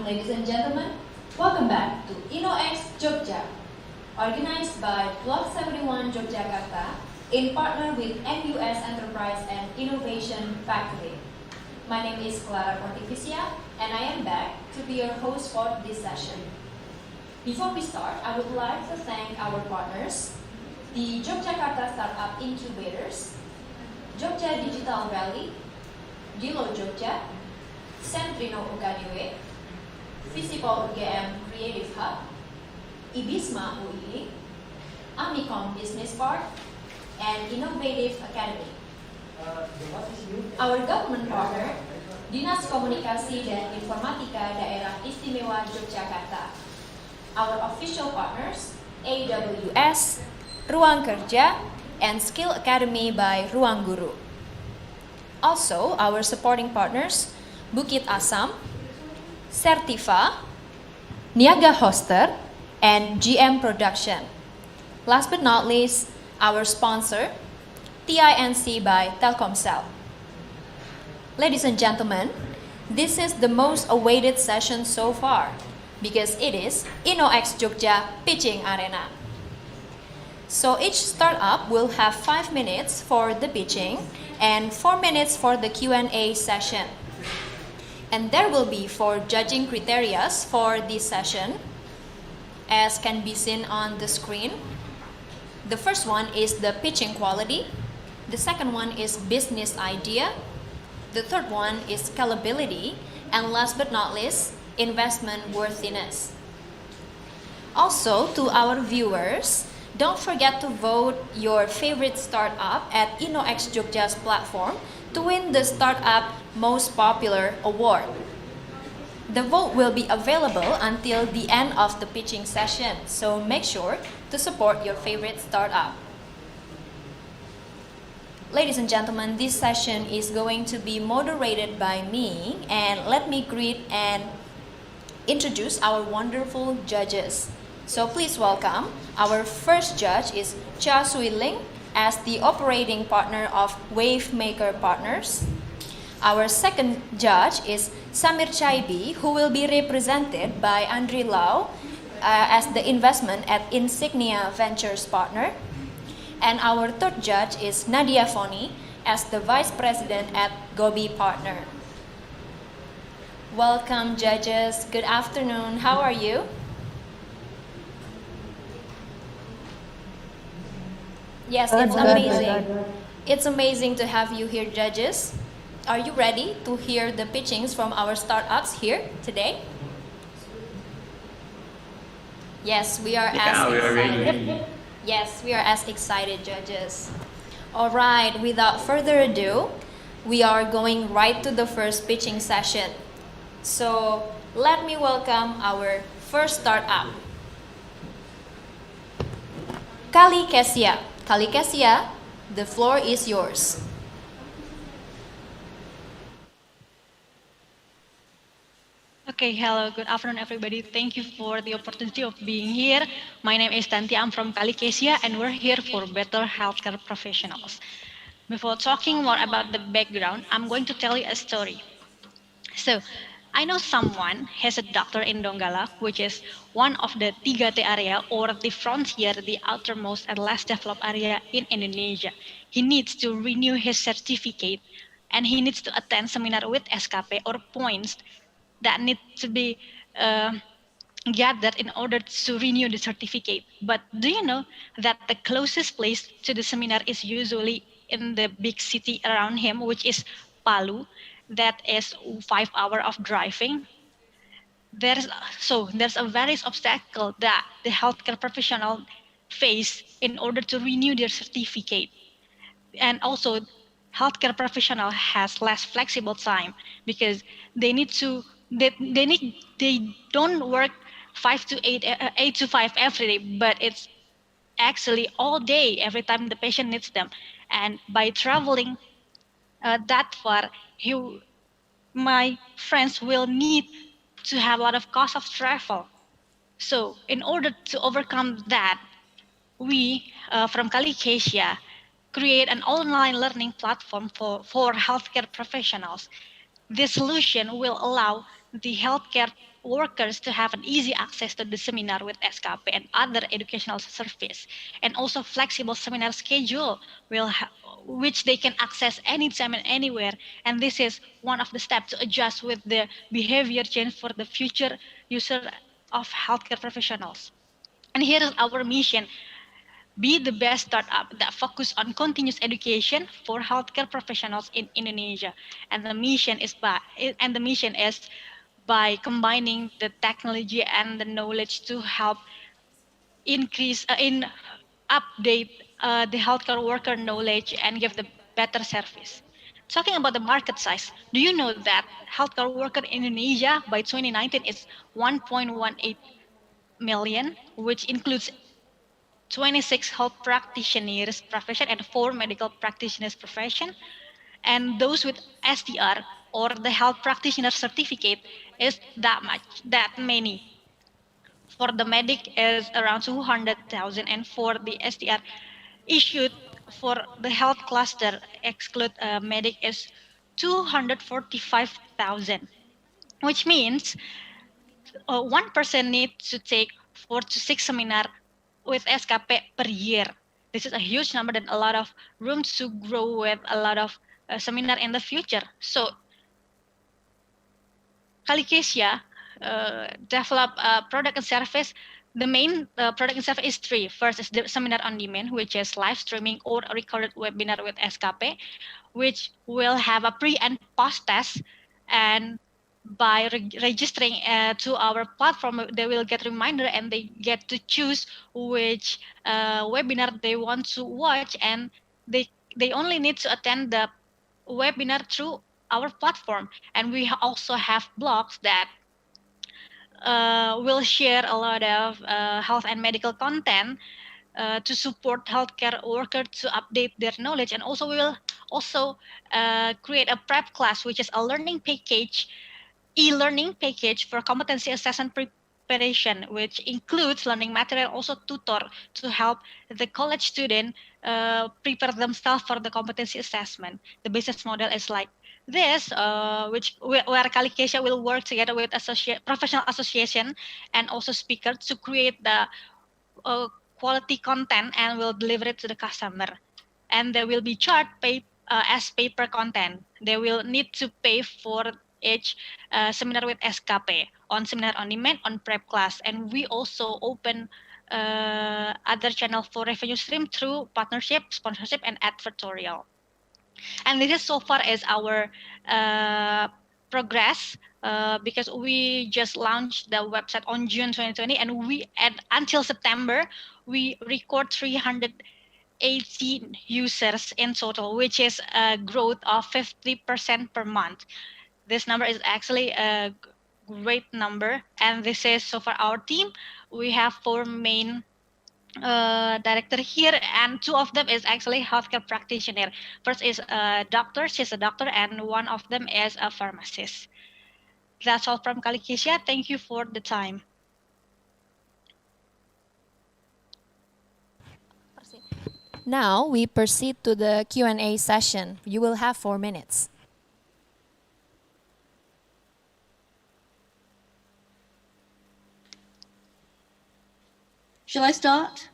ladies and gentlemen. Welcome back to innoXjogja, organized by Block 71 Yogyakarta in partner with MUS Enterprise and Innovation Faculty. My name is Kalikesia, and I am back to be your host for this session. Before we start, I would like to thank our partners, the Yogyakarta Startup Incubators, Jogja Digital Valley, Delokal, Sentrino UKDW, Visipol UGM Creative Hub, IBISMA UI, Amicom Business Park, and Innovative Academy. Our government partner, Dinas Komunikasi dan Informatika Daerah Istimewa Yogyakarta. Our official partners, AWS, Ruang Kerja, and Skill Academy by Ruang Guru. Also, our supporting partners, Bukit Asam, Certiva, Niaga Hoster, and GM Production. Last but not least, our sponsor, TINC by Telkomsel. Ladies and gentlemen, this is the most awaited session so far because it is innoXjogja Pitching Arena. So each startup will have 5 minutes for the pitching and 4 minutes for the Q&A session. And there will be 4 judging criteria for this session, as can be seen on the screen. The first one is the pitching quality. The second one is business idea. The third one is scalability. And last but not least, investment worthiness. Also, to our viewers, don't forget to vote your favorite startup at innoXjogja's platform to win the Startup Most Popular Award. The vote will be available until the end of the pitching session, so make sure to support your favorite startup. Ladies and gentlemen, this session is going to be moderated by me, and let me greet and introduce our wonderful judges. So please welcome, our first judge is Cha Sui Ling as the operating partner of Wavemaker Partners. Our second judge is Samir Chaibi, who will be represented by Andre Lau as the investment at Insignia Ventures partner. And our third judge is Nadia Foni as the vice president at Gobi Partner. Welcome judges, good afternoon, how are you? Yes, it's amazing. It's amazing to have you here, judges. Are you ready to hear the pitchings from our startups here today? Yes, we are excited. Yes, we are as excited, judges. All right, without further ado, we are going right to the first pitching session. So let me welcome our first startup, Kalikesia. Kalikesia, the floor is yours. Okay, hello, good afternoon everybody. Thank you for the opportunity of being here. My name is Tanti, I'm from Kalikesia and we're here for better healthcare professionals. Before talking more about the background, I'm going to tell you a story. So, I know someone has a doctor in Donggala, which is one of the 3T area or the frontier, the outermost and less developed area in Indonesia. He needs to renew his certificate and he needs to attend seminar with SKP or points that need to be gathered in order to renew the certificate. But do you know that the closest place to the seminar is usually in the big city around him, which is Palu? That is 5 hours of driving. There's a various obstacle that the healthcare professional face in order to renew their certificate. And also, healthcare professional has less flexible time because they don't work 8 to 5 every day, but it's actually all day every time the patient needs them. And by traveling that far, my friends will need to have a lot of cost of travel. So in order to overcome that, we from Kalikesia create an online learning platform for healthcare professionals. This solution will allow the healthcare workers to have an easy access to the seminar with SKP and other educational service, and also flexible seminar schedule which they can access anytime and anywhere. And this is one of the steps to adjust with the behavior change for the future user of healthcare professionals. And here is our mission: be the best startup that focus on continuous education for healthcare professionals in Indonesia. And the mission is by combining the technology and the knowledge to help in update the healthcare worker knowledge and give the better service. Talking about the market size, do you know that healthcare worker in Indonesia by 2019 is 1.18 million, which includes 26 health practitioners profession and 4 medical practitioners profession. And those with SDR or the health practitioner certificate is that many. For the medic is around 200,000, and for the SDR issued for the health cluster exclude medic is 245,000, which means one person needs to take 4 to 6 seminar with SKP per year. This is a huge number and a lot of room to grow with a lot of seminar in the future. So Kalikesia develop product and service. The main product and service is three. First is the seminar on demand, which is live streaming or a recorded webinar with SKP, which will have a pre and post test. And by registering to our platform, they will get reminder and they get to choose which webinar they want to watch, and they only need to attend the webinar through our platform. And we also have blogs that will share a lot of health and medical content to support healthcare workers to update their knowledge. And also we will also create a prep class, which is a learning package, e-learning package for competency assessment preparation, which includes learning material, also tutor to help the college student prepare themselves for the competency assessment. The business model is like this, where Kalikesia will work together with professional association and also speakers to create the quality content and will deliver it to the customer. And they will be charged as pay per content. They will need to pay for each seminar with SKP, on seminar on demand, on prep class. And we also open other channel for revenue stream through partnership, sponsorship, and advertorial. And this is so far as our progress, because we just launched the website on June 2020, and until September we record 318 users in total, which is a growth of 50% per month. This number is actually a great number, and this is so far our team. We have 4 main director here, and 2 of them is actually healthcare practitioner. First is a doctor, she's a doctor, and one of them is a pharmacist. That's all from Kalikesia. Thank you for the time. Now we proceed to the Q&A session. You will have 4 minutes. Shall I start?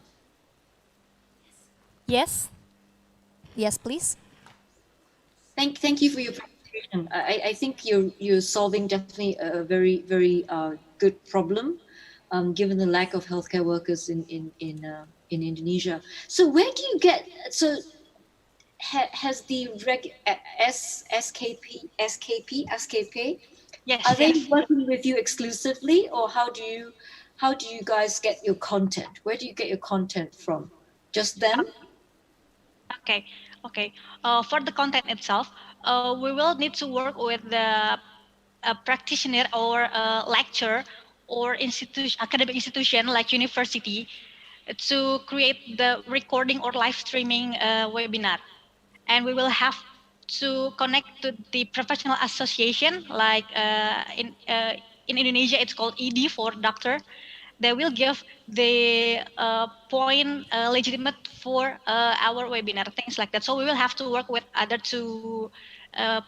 Yes? Yes, please. Thank you for your presentation. I think you're solving definitely a very good problem, given the lack of healthcare workers in Indonesia. So where do you get, so has the SKP, Yes, are they yes. working with you exclusively, or how do you guys get your content? Where do you get your content from? Just them? Okay. For the content itself, we will need to work with the practitioner or lecturer or academic institution like university to create the recording or live streaming webinar. And we will have to connect to the professional association, like in Indonesia it's called ED for doctor. They will give the point legitimate for our webinar, things like that. So we will have to work with other 2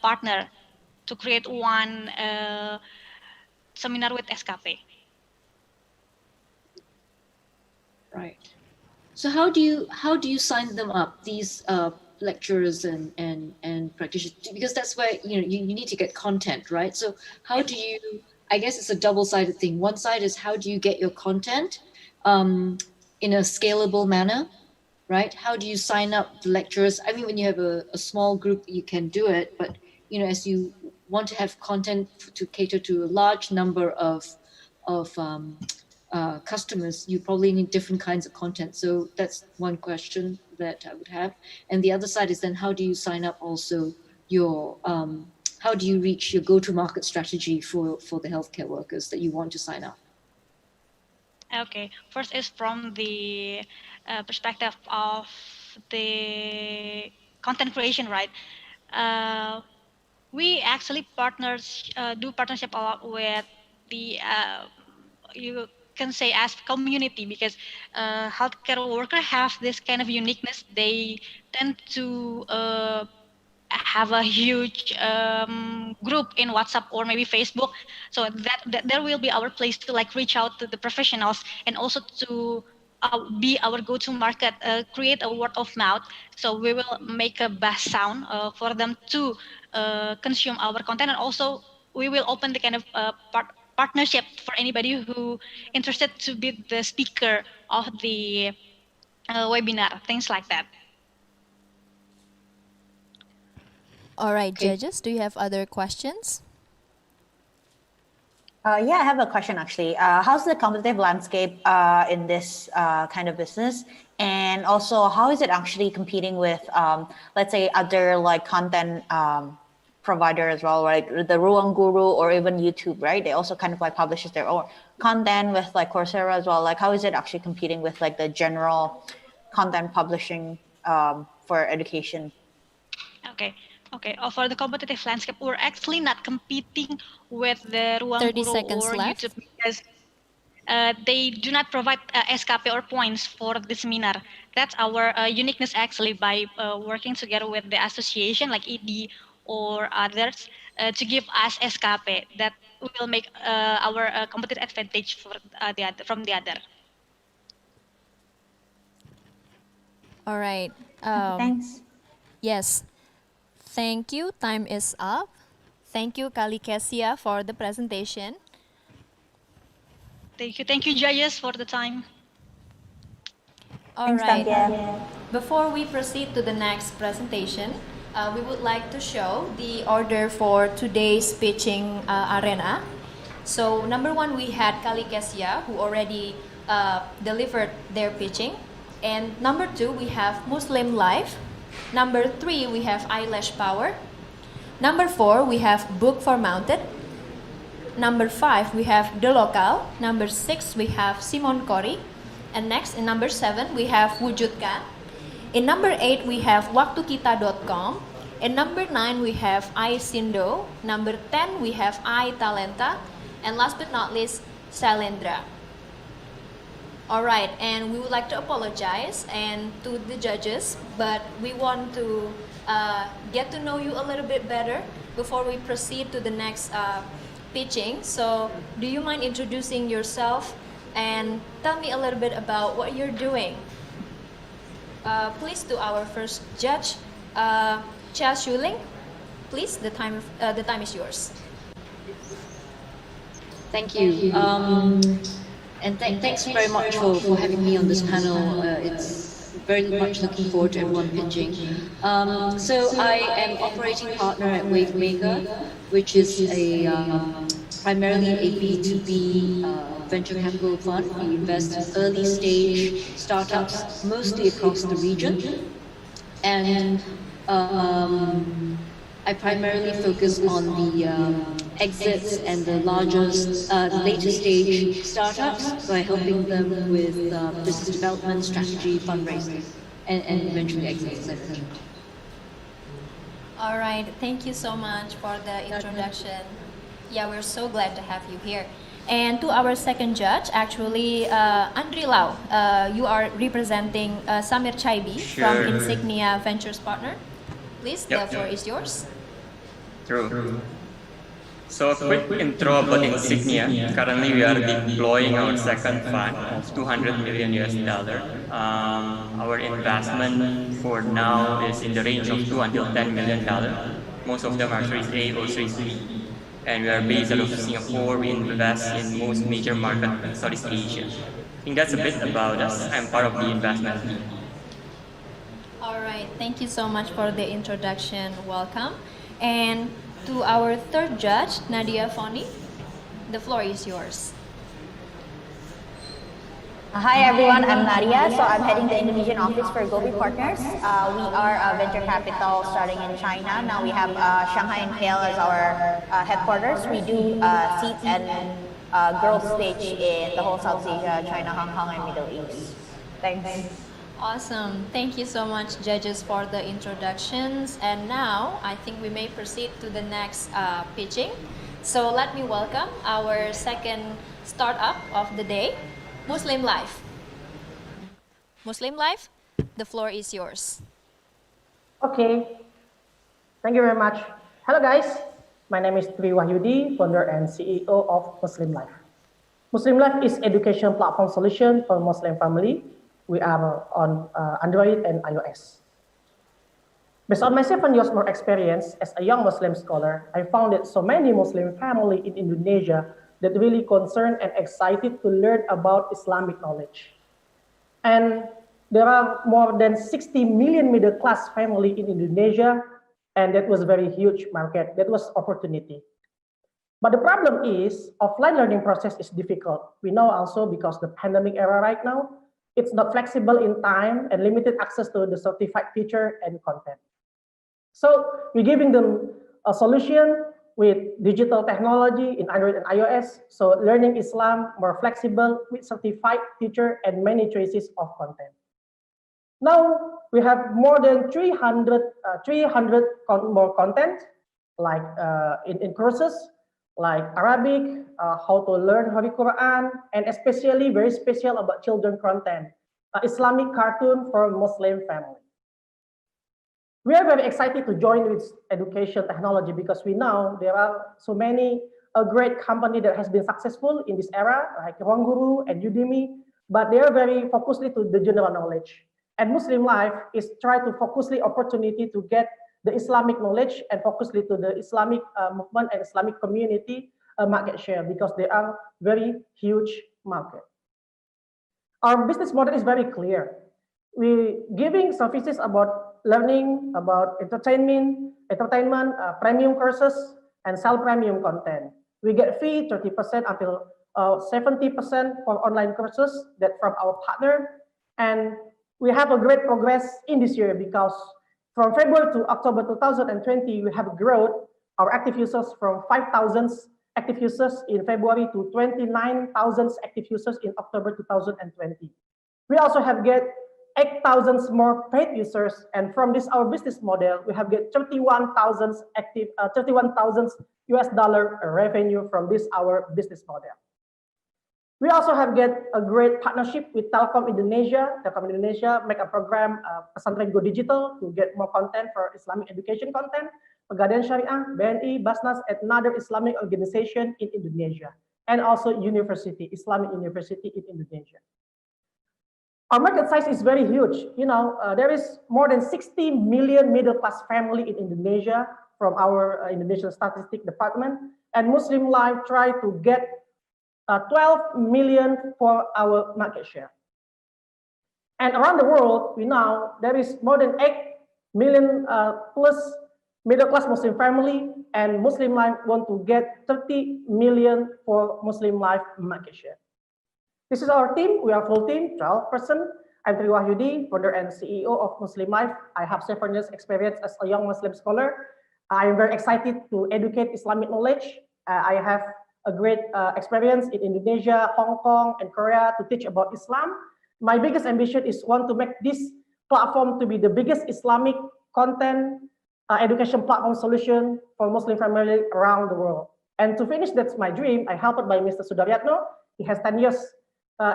partner to create one seminar with SKP. Right. So how do you sign them up, these lecturers and practitioners? Because that's where you need to get content, right? So how do you? I guess it's a double-sided thing. One side is how do you get your content in a scalable manner, right? How do you sign up the lecturers? I mean, when you have a small group, you can do it, but as you want to have content to cater to a large number of customers, you probably need different kinds of content. So that's one question that I would have. And the other side is then how do you sign up also your how do you reach your go-to-market strategy for the healthcare workers that you want to sign up? Okay, first is from the perspective of the content creation, right? We actually do partnership a lot with the you can say as community, because healthcare workers have this kind of uniqueness. They tend to have a huge group in WhatsApp or maybe Facebook, so that there will be our place to like reach out to the professionals, and also to be our go-to market, create a word of mouth. So we will make a buzz sound for them to consume our content, and also we will open the kind of partnership for anybody who interested to be the speaker of the webinar, things like that. All right, Okay. judges, do you have other questions? Yeah, I have a question actually. How's the competitive landscape in this kind of business? And also, how is it actually competing with, let's say, other like content provider as well, like the Ruang Guru or even YouTube, right? They also kind of like publishes their own content with like Coursera as well. Like, how is it actually competing with like the general content publishing for education? Okay. For the competitive landscape, we're actually not competing with the Ruang 30 Guru seconds or left. YouTube, because they do not provide SKP or points for the seminar. That's our uniqueness actually, by working together with the association like ED or others to give us SKP. That will make our competitive advantage for from the other. All right. Thanks. Yes. Thank you. Time is up. Thank you, Kalikesia, for the presentation. Thank you, judges, for the time. All Thanks, right. Tantia. Before we proceed to the next presentation, we would like to show the order for today's pitching arena. So number one, we had Kalikesia, who already delivered their pitching. And number two, we have MuslimLife. Number three, we have Ailesh Power. Number four, we have Book for Mounted. Number five, we have Delokal. Number six, we have Simonkori. And next, in number 7, we have Wujudkan. In number 8, we have waktukita.com. In number 9, we have AISINDO. Number 10, we have iTallenta. And last but not least, Sylendra. Alright, and we would like to apologize and to the judges, but we want to get to know you a little bit better before we proceed to the next pitching. So, do you mind introducing yourself and tell me a little bit about what you're doing? Please, to our first judge, Cha Shuling. Please, the time is yours. Thank you. And thanks very much for having me on this panel. It's very much looking forward to everyone pitching. So I am operating partner at Wavemaker, which is primarily a B2B venture capital fund. We invest in early stage startups, mostly across the region. And I primarily focus on the exits and the largest, later stage startups by helping them with business development, strategy, fundraising, and eventually exits, as I mentioned. All right, thank you so much for the introduction. Yeah, we're so glad to have you here. And to our second judge, actually, Andri Lau, you are representing Samir Chaibi from Insignia Ventures partner. Please, the floor is yours. True. So a quick intro about Insignia. Currently, we are deploying our second fund of 200 million US dollar. Our investment for now is in the range of $2 until $10 million. Most of them are Series A or Series B. And we are based out of Singapore. We invest in most major markets in Southeast Asia. I think that's a bit about us. I'm part of the investment team. All right, thank you so much for the introduction. Welcome. And to our third judge, Nadia Foni, the floor is yours. Hi everyone, I'm Nadia. So I'm heading the Indonesian office for Gobi Partners. We are a venture capital starting in China. Now we have Shanghai and KL as our headquarters. We do seed and growth stage in the whole South Asia, China, Hong Kong, and Middle East. Thanks. Awesome. Thank you so much, judges, for the introductions. And now I think we may proceed to the next pitching. So let me welcome our second startup of the day, MuslimLife. MuslimLife, the floor is yours. Okay, thank you very much. Hello guys, my name is Tri Wahyudi, founder and CEO of MuslimLife. MuslimLife is education platform solution for Muslim family. We are on Android and iOS. Based on my 7 years more experience as a young Muslim scholar, I found that so many Muslim family in Indonesia that really concerned and excited to learn about Islamic knowledge. And there are more than 60 million middle class family in Indonesia, and that was a very huge market. That was opportunity. But the problem is offline learning process is difficult. We know also because the pandemic era right now, it's not flexible in time and limited access to the certified teacher and content. So we're giving them a solution with digital technology in Android and iOS. So learning Islam more flexible with certified teacher and many choices of content. Now we have more than 300 more content like in courses like Arabic, how to learn Holy Quran, and especially very special about children content, Islamic cartoon for Muslim family. We are very excited to join with education technology because we know there are so many great company that has been successful in this era, like Ruangguru and Udemy, but they are very focusedly to the general knowledge. And MuslimLife is trying to focusedly opportunity to get the Islamic knowledge and focusedly to the Islamic movement and Islamic community market share because they are very huge market. Our business model is very clear. We giving services about learning, about entertainment, premium courses, and sell premium content. We get fee 30% until 70% for online courses that from our partner. And we have a great progress in this year because from February to October 2020, we have grown our active users from 5,000 active users in February to 29,000 active users in October 2020. We also have get 8,000 more paid users, and from this our business model, we have get 31,000 active, 31,000 US dollar revenue from this our business model. We also have get a great partnership with Telkom Indonesia. Telkom Indonesia make a program, Pesantren Go Digital, to get more content for Islamic education content. Pegadaian Syariah, BNI, Basnas, and another Islamic organization in Indonesia, and also university, Islamic university in Indonesia. Our market size is very huge. You know, there is more than 60 million middle-class family in Indonesia from our Indonesian Statistic Department, and MuslimLife try to get 12 million for our market share. And around the world, we know there is more than 8 million plus middle-class Muslim family, and MuslimLife want to get 30 million for MuslimLife market share. This is our team. We are full team, 12 person. I'm Tri Wahyudi, founder and CEO of MuslimLife. I have 7 years experience as a young Muslim scholar. I am very excited to educate Islamic knowledge. I have a great experience in Indonesia, Hong Kong, and Korea to teach about Islam. My biggest ambition is want to make this platform to be the biggest Islamic content education platform solution for Muslim family around the world. And to finish, that's my dream. I helped by Mr. Sudaryatno. He has 10 years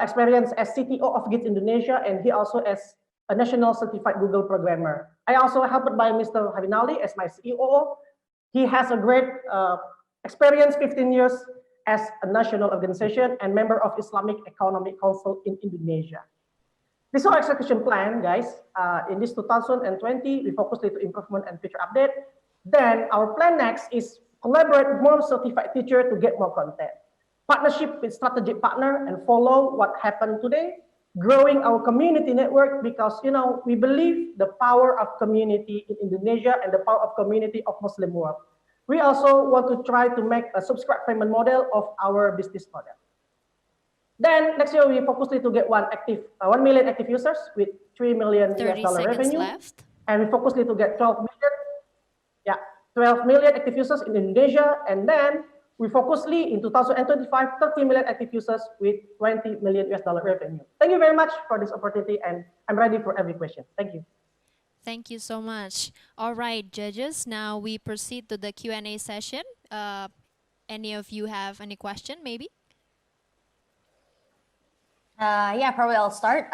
experience as CTO of GITS Indonesia, and he also as a national certified Google programmer. I also helped by Mr. Havinali as my CEO. He has a great Experience 15 years as a national organization and member of Islamic Economic Council in Indonesia. This is our execution plan, guys. In this 2020, we focus on improvement and feature update. Then our plan next is collaborate with more certified teacher to get more content. Partnership with strategic partner and follow what happened today. Growing our community network because we believe the power of community in Indonesia and the power of community of Muslim world. We also want to try to make a subscribe payment model of our business model. Then next year we focus to get 1 million active users with $3 million US revenue. Left. And we focus to get 12 million active users in Indonesia. And then we focus in 2025, 30 million active users with $20 million US revenue. Thank you very much for this opportunity, and I'm ready for every question. Thank you. Thank you so much. All right, judges, now we proceed to the Q&A session. Any of you have any question, maybe? Yeah, probably I'll start.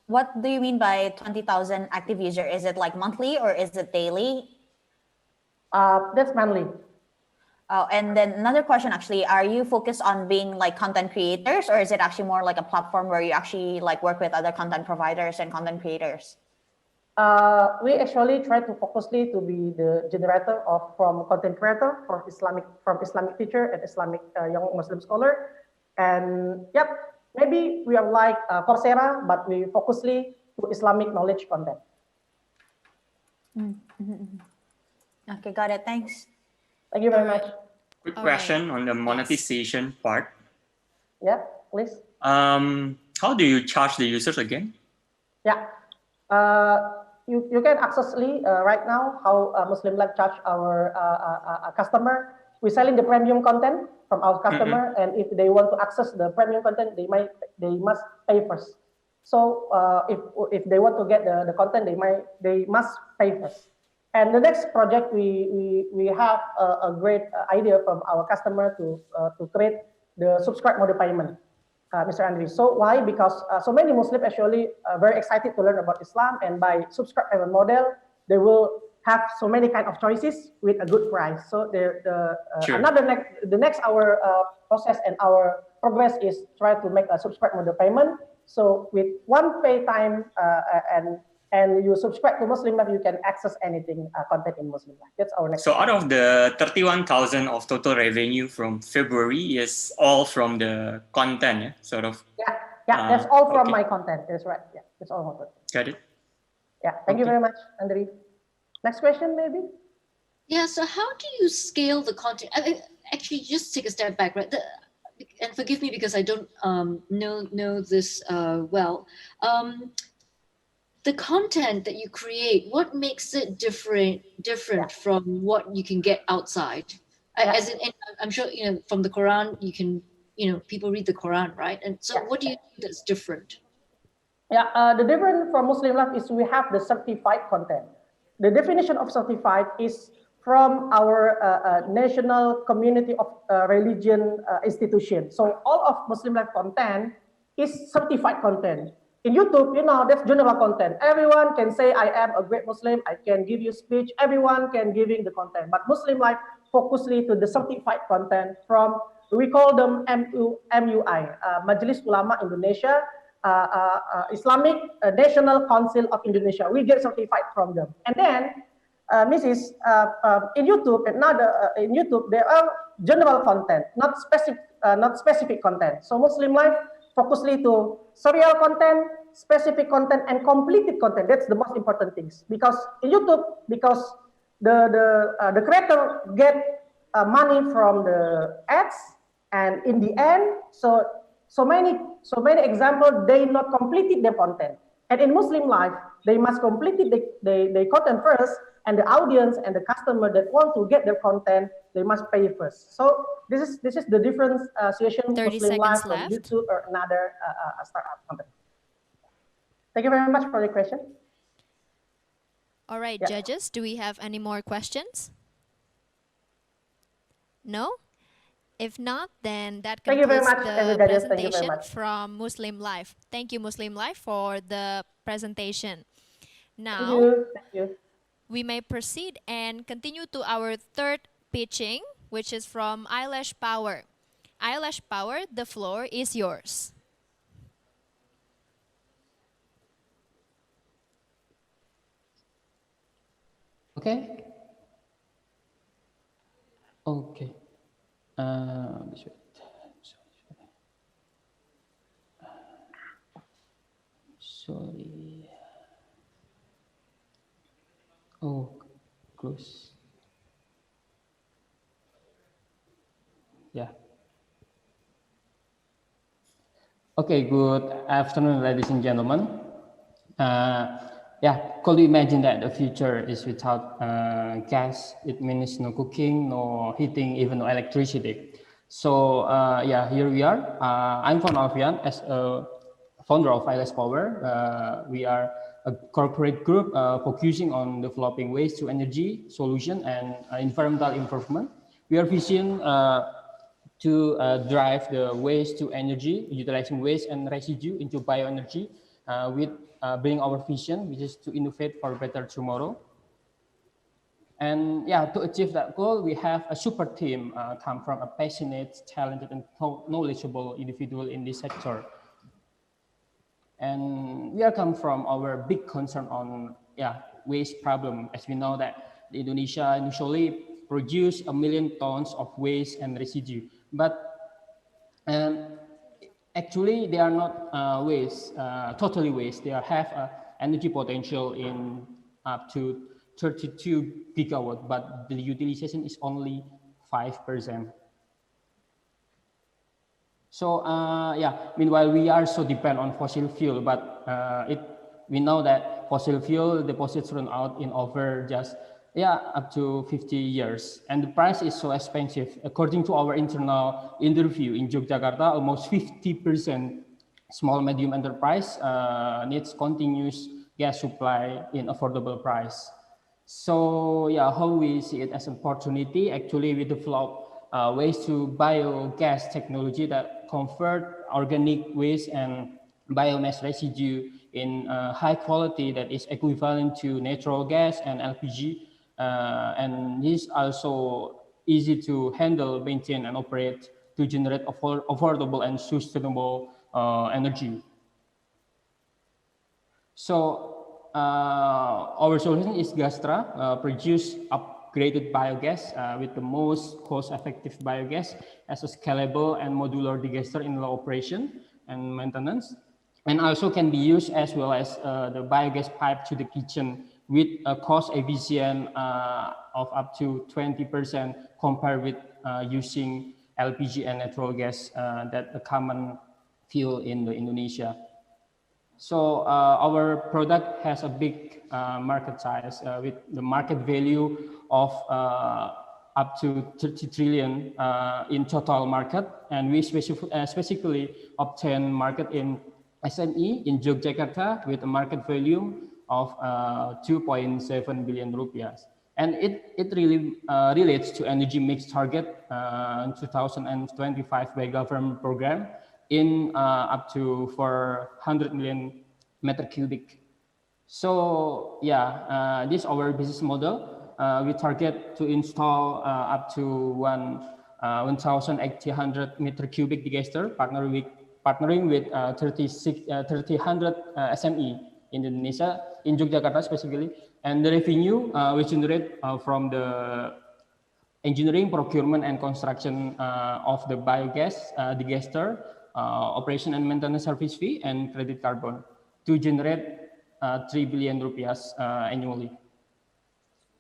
What do you mean by 20,000 active user? Is it like monthly or is it daily? That's monthly. Oh, and then another question, actually, are you focused on being like content creators, or is it actually more like a platform where you actually like work with other content providers and content creators? We actually try to focus to be the generator from content creator, from Islamic teacher and Islamic young Muslim scholar. And maybe we are like Coursera, but we focus to Islamic knowledge content. Okay, got it. Thanks. Thank you very much. Quick question on the monetization part. Yeah, please. How do you charge the users again? Yeah, you can access right now how MuslimLife charge our customer. We're selling the premium content from our customer, and if they want to access the premium content, they must pay first. So if they want to get the content, they must pay first. And the next project, we have a great idea from our customer to create the subscribe model payment, Mr. Andri. So why? Because so many Muslims actually are very excited to learn about Islam, and by subscribe payment model, they will have so many kind of choices with a good price. So the next our process and our progress is try to make a subscribe model payment. So with one pay time and you subscribe to MuslimLife, you can access anything content in MuslimLife. That's our next. So out of the 31,000 of total revenue from February is all from the content, yeah? Sort of. Yeah, that's all from my content. That's right. Yeah, that's all my content. Got it. Yeah, thank you very much, Andri. Next question, maybe. Yeah. So how do you scale the content? Actually, just take a step back, right? And forgive me because I don't know this well. The content that you create, what makes it different from what you can get outside? As in, I'm sure from the Quran, you can people read the Quran, right? And so, what do you think that's different? Yeah, the difference from MuslimLife is we have the certified content. The definition of certified is from our national community of religion institution. So all of MuslimLife content is certified content. In YouTube, that's general content. Everyone can say, I am a great Muslim. I can give you speech. Everyone can giving the content. But MuslimLife focuses to the certified content from, we call them MUI, Majelis Ulama Indonesia, Islamic National Council of Indonesia. We get certified from them. And then, in YouTube, in YouTube, there are general content, not specific content. So MuslimLife focuses to serial content, specific content, and completed content. That's the most important things. Because in YouTube, the creator get money from the ads, and in the end, so many examples, they not completed their content. And in MuslimLife, they must complete the content first, and the audience and the customer that want to get their content, they must pay first. So this is the difference situation 30 MuslimLife seconds from left. YouTube or another startup company. Thank you very much for the question. All right, judges, do we have any more questions? No? If not, then that Thank you very concludes much, the everybody. Thank you very presentation much. from MuslimLife. Thank you, MuslimLife, for the presentation. Now, Thank you. we may proceed and continue to our third pitching which is from Ailesh Power. Ailesh Power, the floor is yours. Okay. Okay. Sorry. Oh, close. Yeah. Okay, good afternoon, ladies and gentlemen. Yeah, could you imagine that the future is without gas? It means no cooking, no heating, even no electricity. So yeah, here we are. I'm Van Alfian, as a founder of Ailesh Power. We are a corporate group focusing on developing waste to energy solution and environmental improvement. We are vision to drive the waste to energy, utilizing waste and residue into bioenergy with bringing our vision, which is to innovate for a better tomorrow. And yeah, to achieve that goal, we have a super team come from a passionate, talented, and knowledgeable individual in this sector. And we are come from our big concern on waste problem, as we know that Indonesia usually produce 1 million tons of waste and residue, but actually they are not waste, totally waste. They have energy potential in up to 32 gigawatt, but the utilization is only 5%. So yeah, meanwhile we are so dependent on fossil fuel, but we know that fossil fuel deposits run out in over just up to 50 years, and the price is so expensive. According to our internal interview in Yogyakarta, almost 50% small medium enterprise needs continuous gas supply in affordable price. So yeah, how we see it as an opportunity? Actually, we develop ways to biogas technology that convert organic waste and biomass residue in high quality that is equivalent to natural gas and LPG. And this also easy to handle, maintain, and operate to generate affordable and sustainable energy. So our solution is Gastra, produce upgraded biogas with the most cost-effective biogas as a scalable and modular digester in low operation and maintenance, and also can be used as well as the biogas pipe to the kitchen with a cost efficient of up to 20% compared with using LPG and natural gas that the common fuel in Indonesia. So our product has a big market size with the market value of up to 30 trillion in total market, and we specifically obtain market in SME in Yogyakarta with a market volume of 2.7 billion rupiah. And it really relates to energy mix target in 2025 by government program in up to 400 million meter cubic. So yeah, this is our business model. We target to install up to 1,800 meter cubic digester, partnering with 300 SME in Indonesia, in Yogyakarta specifically. And the revenue we generate from the engineering, procurement, and construction of the biogas digester, operation and maintenance service fee, and credit carbon to generate 3 billion rupiah annually.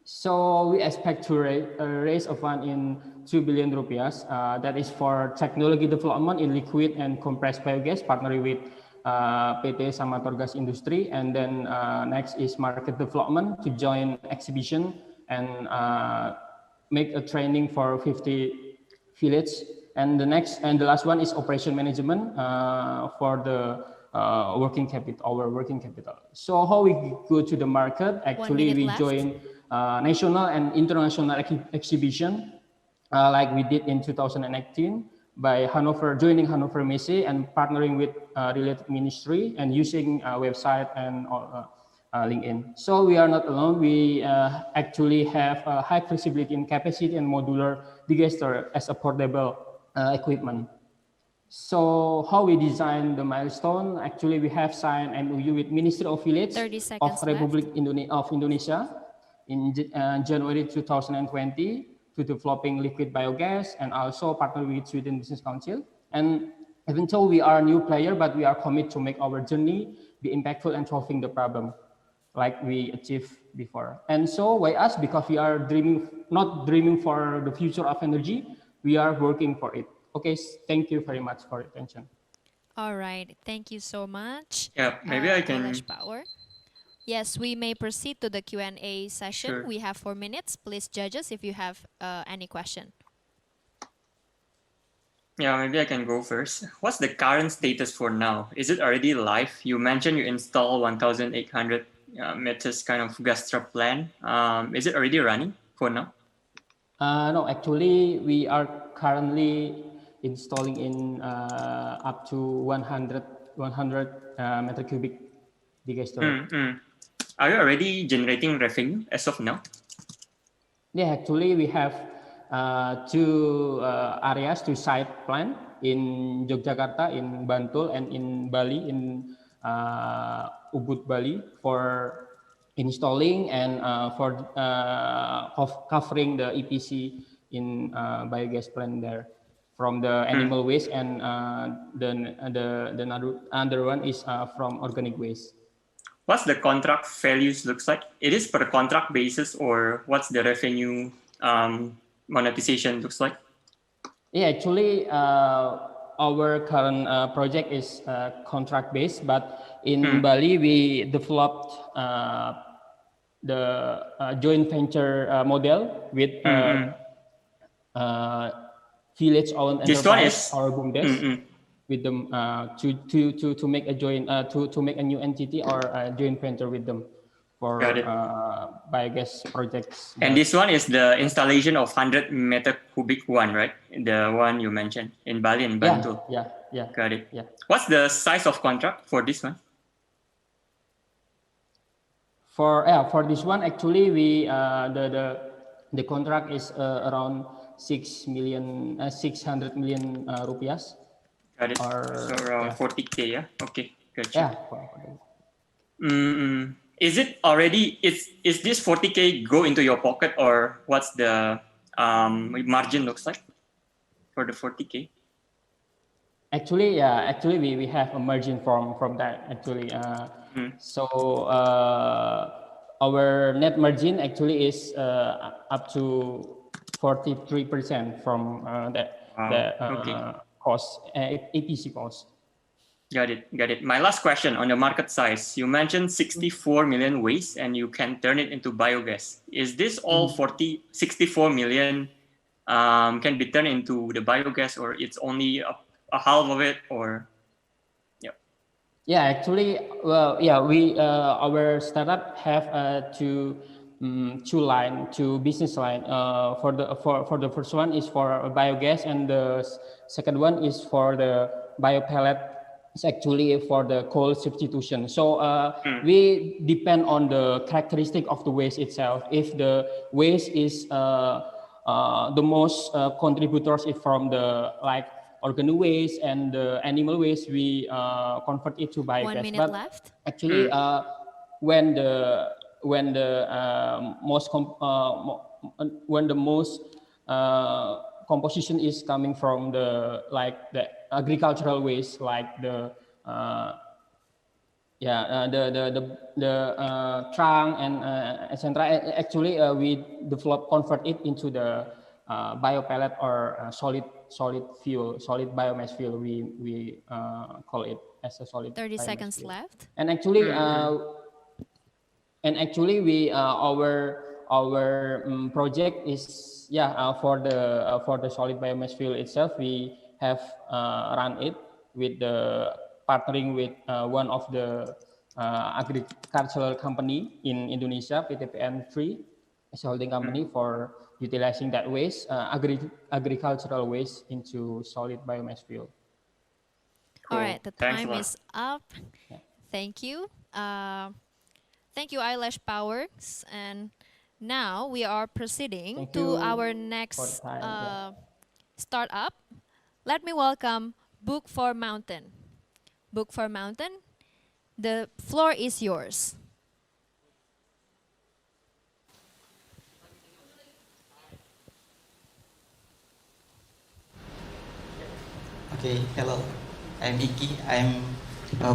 So we expect to raise a fund in 2 billion rupiah. That is for technology development in liquid and compressed biogas, partnering with PT Samatorgas Industri, and then next is market development to join exhibition and make a training for 50 villages. And the last one is operation management for the working capital. So how we go to the market? Actually, we join national and international exhibition like we did in 2018 by joining Hannover Messe and partnering with related ministry and using a website and link in. So we are not alone. We actually have high flexibility in capacity and modular digester as a portable equipment. So how we design the milestone? Actually, we have signed MOU with Ministry of Village 30 of seconds Republic of Indonesia in January 2020 to developing liquid biogas, and also partner with Sweden Business Council. And even though we are a new player, but we are committed to make our journey be impactful and solving the problem like we achieved before. And so why us? Because we are not dreaming for the future of energy, we are working for it. Okay, thank you very much for your attention. All right, thank you so much. Yeah, maybe I can. Ailesh Power. Yes, we may proceed to the Q&A session. Sure. We have 4 minutes. Please judge us if you have any question. Yeah, maybe I can go first. What's the current status for now? Is it already live? You mentioned you install 1,800 meters kind of Gastra plan. Is it already running for now? No, actually, we are currently installing in up to 100 meter cubic digester. Are you already generating revenue as of now? Yeah, actually, we have two areas, two site plan in Yogyakarta, in Bantul, and in Bali, in Ubud, Bali, for installing and for covering the EPC in biogas plant there from the animal waste, and the other one is from organic waste. What's the contract values looks like? It is per contract basis, or what's the revenue monetization looks like? Yeah, actually, our current project is contract based, but in Bali we developed the joint venture model with village-owned enterprise or BUMDes with them to make a joint to make a new entity or a joint venture with them for biogas projects. And this one is the installation of 100 meter cubic one, right? The one you mentioned in Bali and Bantul. Yeah. Got it. Yeah. What's the size of contract for this one? For this one, actually, we the contract is around 600 million rupiahs. Got it. So around 40K, yeah. Okay, gotcha. Yeah. Is it already? Is this 40K go into your pocket, or what's the margin looks like for the 40K? Actually, we have a margin from that actually. So our net margin actually is up to 43% from cost, APC cost. Got it. My last question on the market size. You mentioned 64 million waste and you can turn it into biogas. Is this all 64 million can be turned into the biogas, or it's only a half of it, or? Yeah, actually, well, yeah, we our startup have two business line. For the first one is for biogas, and the second one is for the biopellet. It's actually for the coal substitution. So we depend on the characteristic of the waste itself. If the waste is the most contributors is from the organ waste and the animal waste, we convert it to biogas. 1 minute but left. Actually, when the most composition is coming from the agricultural waste, like the trunk and etc. Actually, we convert it into the biopellet or solid biomass fuel. We call it as a solid. 30 seconds fuel left. And actually, we our project is for the solid biomass fuel itself. We have run it with the partnering with one of the agricultural company in Indonesia, PTPN3, as a holding company for utilizing that waste, agricultural waste, into solid biomass fuel. All right, the time is up. Thank you. Thank you, Ailesh Powers. And now we are proceeding Thank to you our for the next time. Yeah. startup. Let me welcome Book for Mountain. Book for Mountain, the floor is yours. Okay, hello. I'm Iki. I'm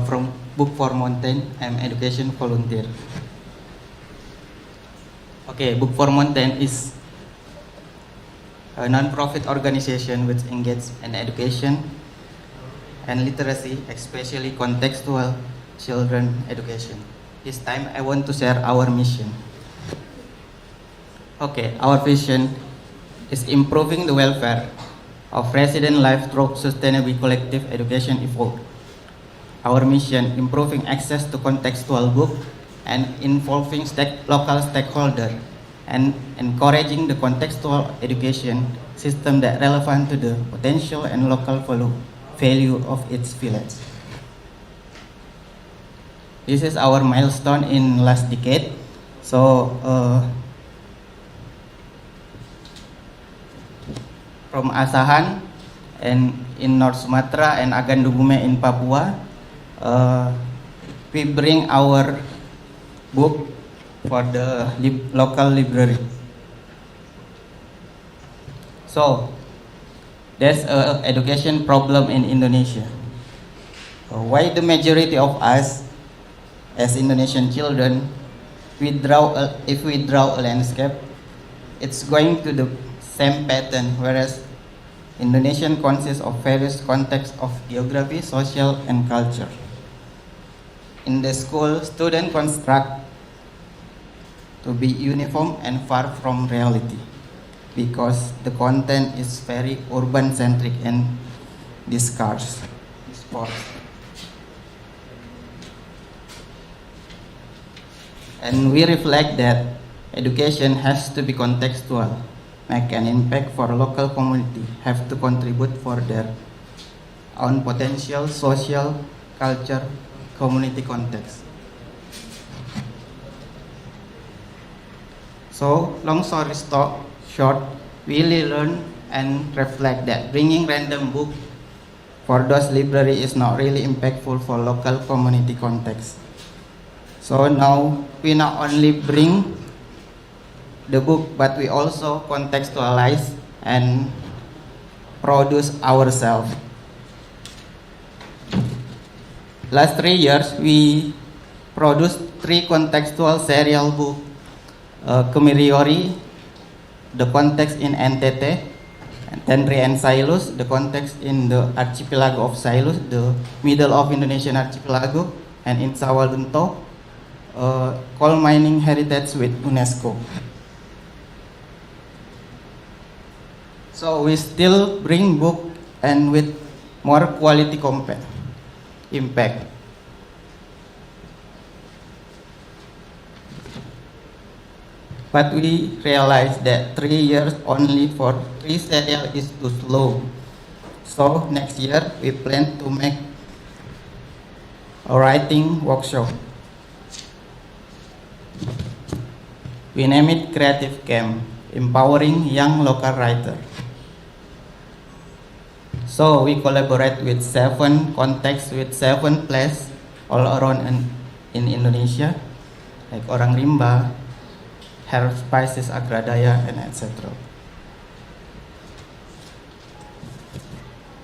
from Book for Mountain. I'm education volunteer. Okay, Book for Mountain is a non-profit organization which engages in education and literacy, especially contextual children education. This time I want to share our mission. Okay, our vision is improving the welfare of resident life through sustainable collective education effort. Our mission, improving access to contextual book and involving local stakeholders and encouraging the contextual education system that relevant to the potential and local value of its village. This is our milestone in last decade. So from Asahan and in North Sumatra and Agandugume in Papua, we bring our book for the local library. So there's an education problem in Indonesia. Why the majority of us as Indonesian children, if we draw a landscape, it's going to the same pattern, whereas Indonesian consists of various contexts of geography, social, and culture. In the school, students construct to be uniform and far from reality because the content is very urban-centric and discourse. And we reflect that education has to be contextual, make an impact for local community, have to contribute for their own potential, social, culture, community context. So, long story short, we really learn and reflect that bringing random book for those library is not really impactful for local community context. So now we not only bring the book, but we also contextualize and produce ourselves. Last 3 years, we produced 3 contextual serial books. Kemiriori, the context in NTT, and Tenri and Silus, the context in the archipelago of Silus, the middle of Indonesian archipelago, and in Sawalunto, coal mining heritage with UNESCO. So we still bring book and with more quality impact. But we realized that 3 years only for 3 serial is too slow. So next year we plan to make a writing workshop. We name it Creative Camp, empowering young local writers. So we collaborate with 7 contexts with 7 places all around in Indonesia, like Orang Rimba, Herb Spices Agradaya, and etc.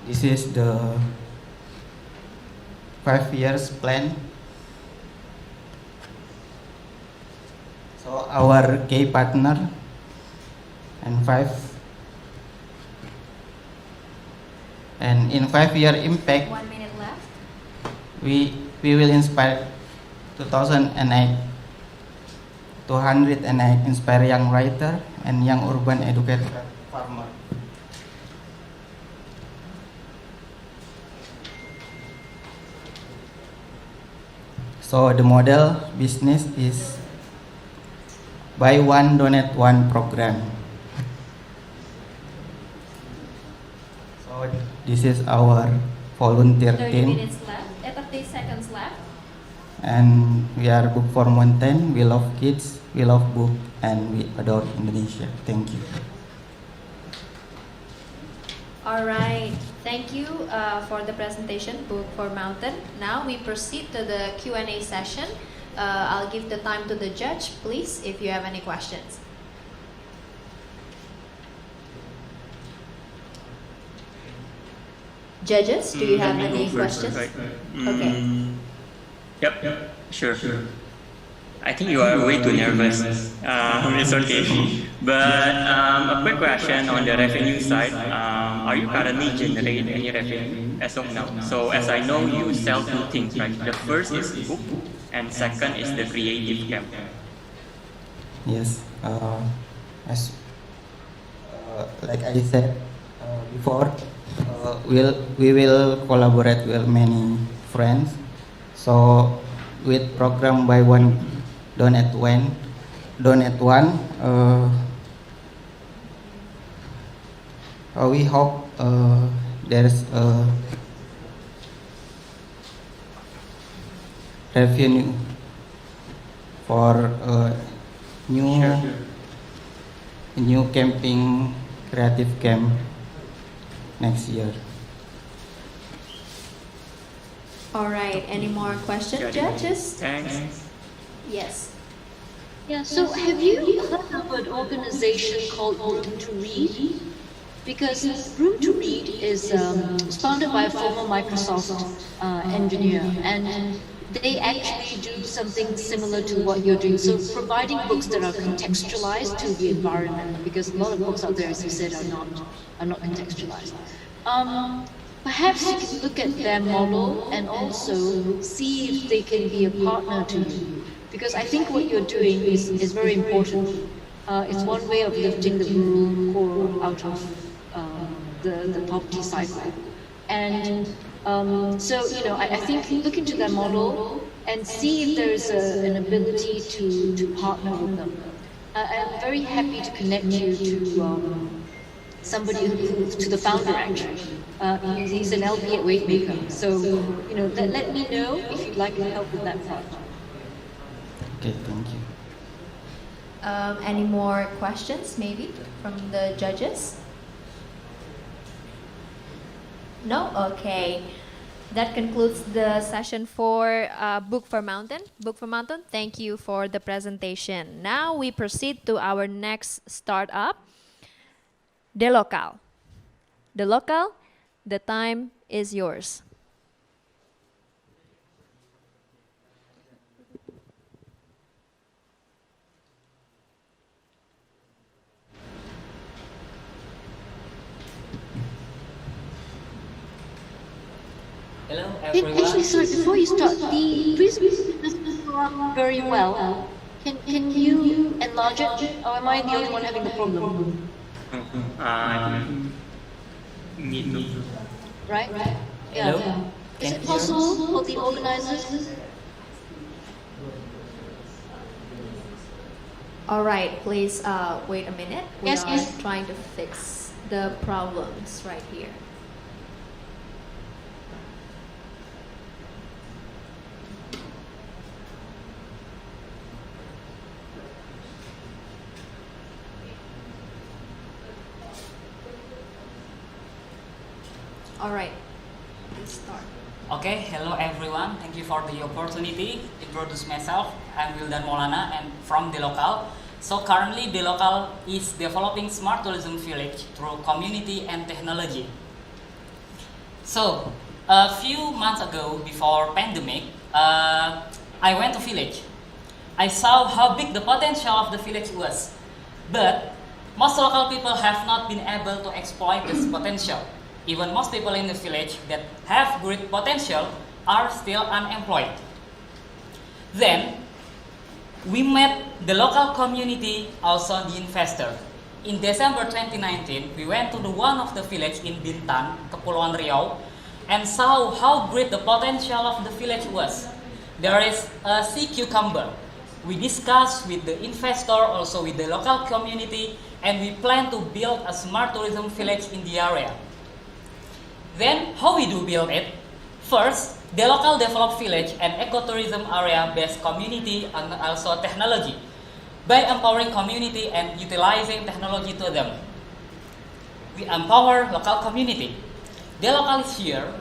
This is the 5 years plan. So our key partner and in 5-year impact, 1 minute left. we will inspire 208 inspire young writer and young urban educator farmer. So the model business is buy one donate one program. So this is our volunteer 30 team. minutes left, 30 seconds left. And we are Book for Mountain. We love kids, we love book, and we adore Indonesia. Thank you. All right, thank you for the presentation, Book for Mountain. Now we proceed to the Q&A session. I'll give the time to the judge, please, if you have any questions. Judges, do you have any questions? Okay. Yep, sure. I think you are way too nervous. It's okay. But a quick question on the revenue side. Are you currently generating any revenue as of now? So as I know, you sell two things, right? The first is book, and second is the creative camp. Yes, as like I said before, we will collaborate with many friends. So with program buy one donate one, we hope there's a revenue for new camping creative camp next year. All right, any more questions, judges? Thanks. Yes. Yeah, so have you heard of an organization called Room to Read? Because Room to Read is founded by a former Microsoft engineer, and they actually do something similar to what you're doing. So providing books that are contextualized to the environment, because a lot of books out there, as you said, are not contextualized. Perhaps you can look at their model and also see if they can be a partner to you. Because I think what you're doing is very important. It's one way of lifting the rural poor out of the poverty cycle. And so, I think look into their model and see if there's an ability to partner with them. I'm very happy to connect you to somebody to the founder actually. He's an LP at Wavemaker. So, let me know if you'd like help with that part. Okay, thank you. Any more questions, maybe, from the judges? No? Okay. That concludes the session for Book for Mountain. Book for Mountain, thank you for the presentation. Now we proceed to our next startup, Delokal. Delokal, the time is yours. Hello, everyone. Actually, sorry, before you start, the presentation doesn't go up very well. Can you enlarge it, or am I the only one having the problem? Need to. Right? Hello? Yeah. Is Can it you- possible for the organizers? All right, please wait a minute. We Yes, are yes. trying to fix the problems right here. All right, let's start. Okay, hello everyone. Thank you for the opportunity to introduce myself. I'm Wildan Maulana and from Delokal. So currently Delokal is developing smart tourism village through community and technology. So a few months ago, before pandemic, I went to village. I saw how big the potential of the village was, but most local people have not been able to exploit this potential. Even most people in the village that have great potential are still unemployed. Then, we met the local community, also the investor. In December 2019, we went to one of the village in Bintan, Kepulauan Riau, and saw how great the potential of the village was. There is a sea cucumber. We discussed with the investor, also with the local community, and we plan to build a smart tourism village in the area. Then, how we do build it? First, Delokal develop village and ecotourism area-based community and also technology by empowering community and utilizing technology to them. We empower local community. Delokal is here,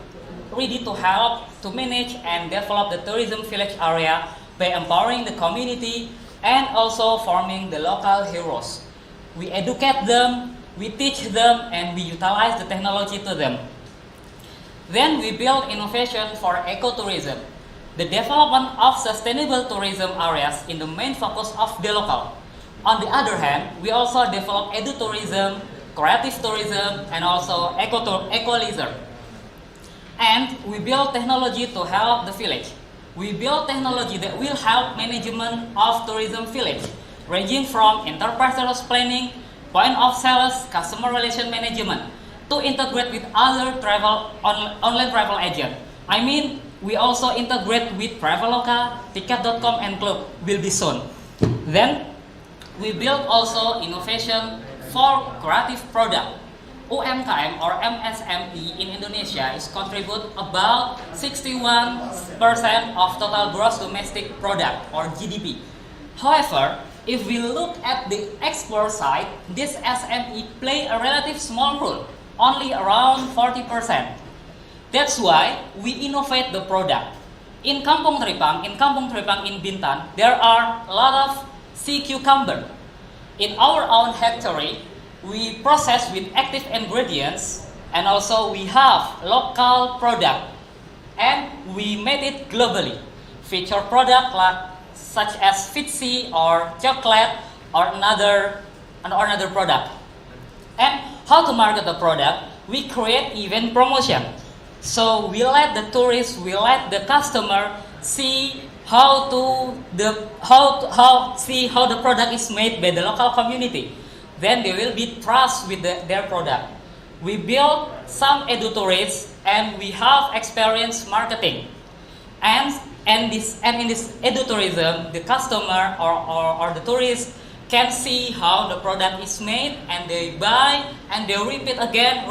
ready to help to manage and develop the tourism village area by empowering the community and also forming the local heroes. We educate them, we teach them, and we utilize the technology to them. Then we build innovation for ecotourism, the development of sustainable tourism areas in the main focus of Delokal. On the other hand, we also develop edutourism, creative tourism, and also ecotourism. And we build technology to help the village. We build technology that will help management of tourism village, ranging from enterprise planning, point of sales, customer relation management, to integrate with other online travel agent. I mean, we also integrate with Traveloka, Ticket.com, and Club will be soon. Then, we build also innovation for creative product. UMKM or MSME in Indonesia is contribute about 61% of total gross domestic product or GDP. However, if we look at the export side, this SME play a relative small role, only around 40%. That's why we innovate the product. In Kampung Tripang in Bintan, there are a lot of sea cucumber. In our own factory, we process with active ingredients, and also we have local product, and we made it globally. Feature product such as Fitzy or chocolate or another product. And how to market the product? We create event promotion. So we let the tourists, we let the customer see how the product is made by the local community. Then they will be trust with their product. We build some edutourism and we have experience marketing. And in this edutourism, the customer or the tourist can see how the product is made and they buy and they repeat again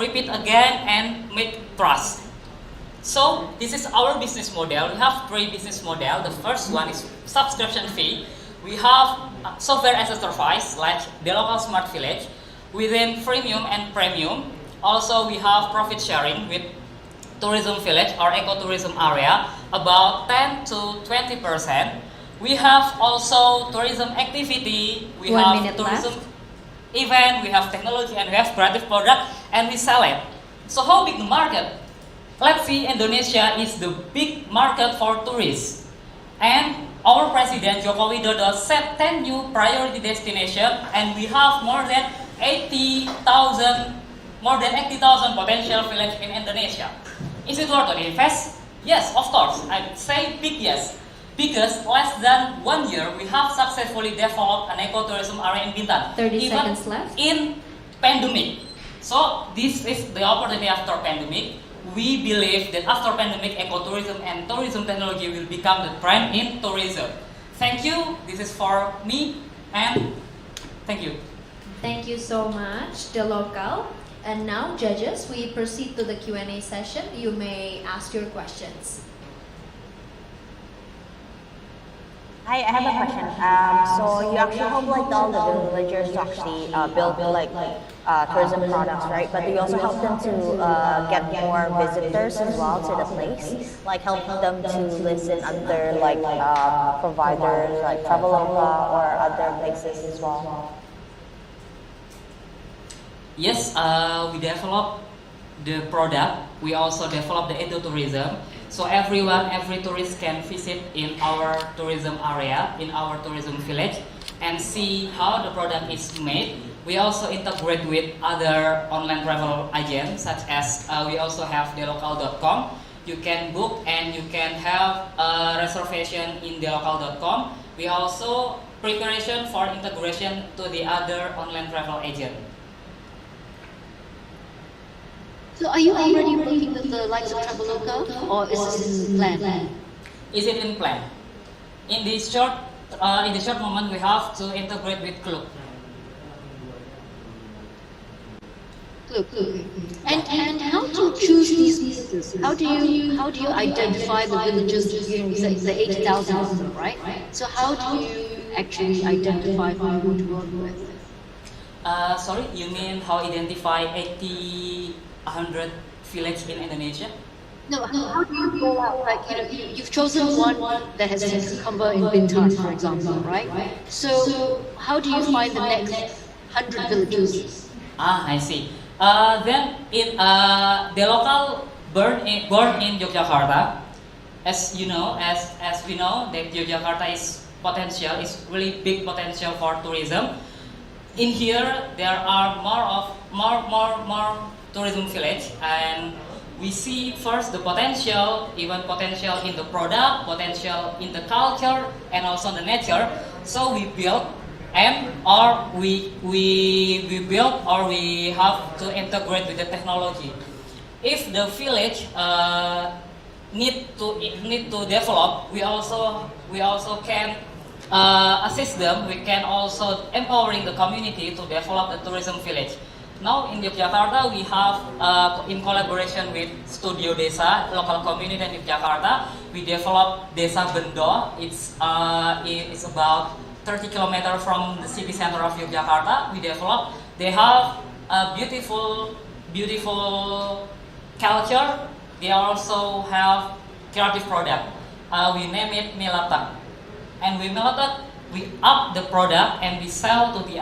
and make trust. So this is our business model. We have 3 business models. The first one is subscription fee. We have software as a service like Delokal Smart Village within freemium and premium. Also, we have profit sharing with tourism village or ecotourism area about 10 to 20%. We have also tourism activity. We have tourism event. We have technology and we have creative product and we sell it. So how big the market? Let's see, Indonesia is the big market for tourists. And our President Joko Widodo set 10 new priority destinations, and we have more than 80,000 potential villages in Indonesia. Is it worth to invest? Yes, of course. I say big yes, because less than 1 year we have successfully developed an ecotourism area in Bintan. 30 seconds left. In pandemic. So this is the opportunity after pandemic. We believe that after pandemic, ecotourism and tourism technology will become the trend in tourism. Thank you. This is for me, and thank you. Thank you so much, Delokal. And now, judges, we proceed to the Q&A session. You may ask your questions. Hi, I have a question. So you actually help like all the villagers to actually build tourism products, right? But you also help them to get more visitors as well to the place, like help them to listen under like providers like Traveloka or other places as well. Yes, we develop the product. We also develop the ecotourism. So every tourist can visit in our tourism area, in our tourism village, and see how the product is made. We also integrate with other online travel agents, such as we also have Delokal.com. You can book and you can have a reservation in Delokal.com. We also preparation for integration to the other online travel agent. So are you already working with the likes of Traveloka, or is this in plan? Is it in plan? In the short moment, we have to integrate with Club. Club. And how to choose these villages? How do you identify the villages? The 80,000 of them, right? So how do you actually identify who you want to work with? Sorry, you mean how identify 80, 100 village in Indonesia? No, how do you go out? Like, you've chosen one that has a cucumber in Bintan, for example, right? So how do you find the next 100 villages? I see. Then in Delokal born in Yogyakarta. As you know, as we know that Yogyakarta is really big potential for tourism. In here there are more tourism village, and we see first the potential in the product, potential in the culture, and also the nature. So we build we have to integrate with the technology. If the village need to develop, we also can assist them. We can also empowering the community to develop the tourism village. Now in Yogyakarta, we have in collaboration with Studio Desa, local community in Yogyakarta, we developed Desa Bendo. It's about 30 kilometers from the city center of Yogyakarta. They have a beautiful culture. They also have creative product. We name it Milata, and we up the product and we sell to the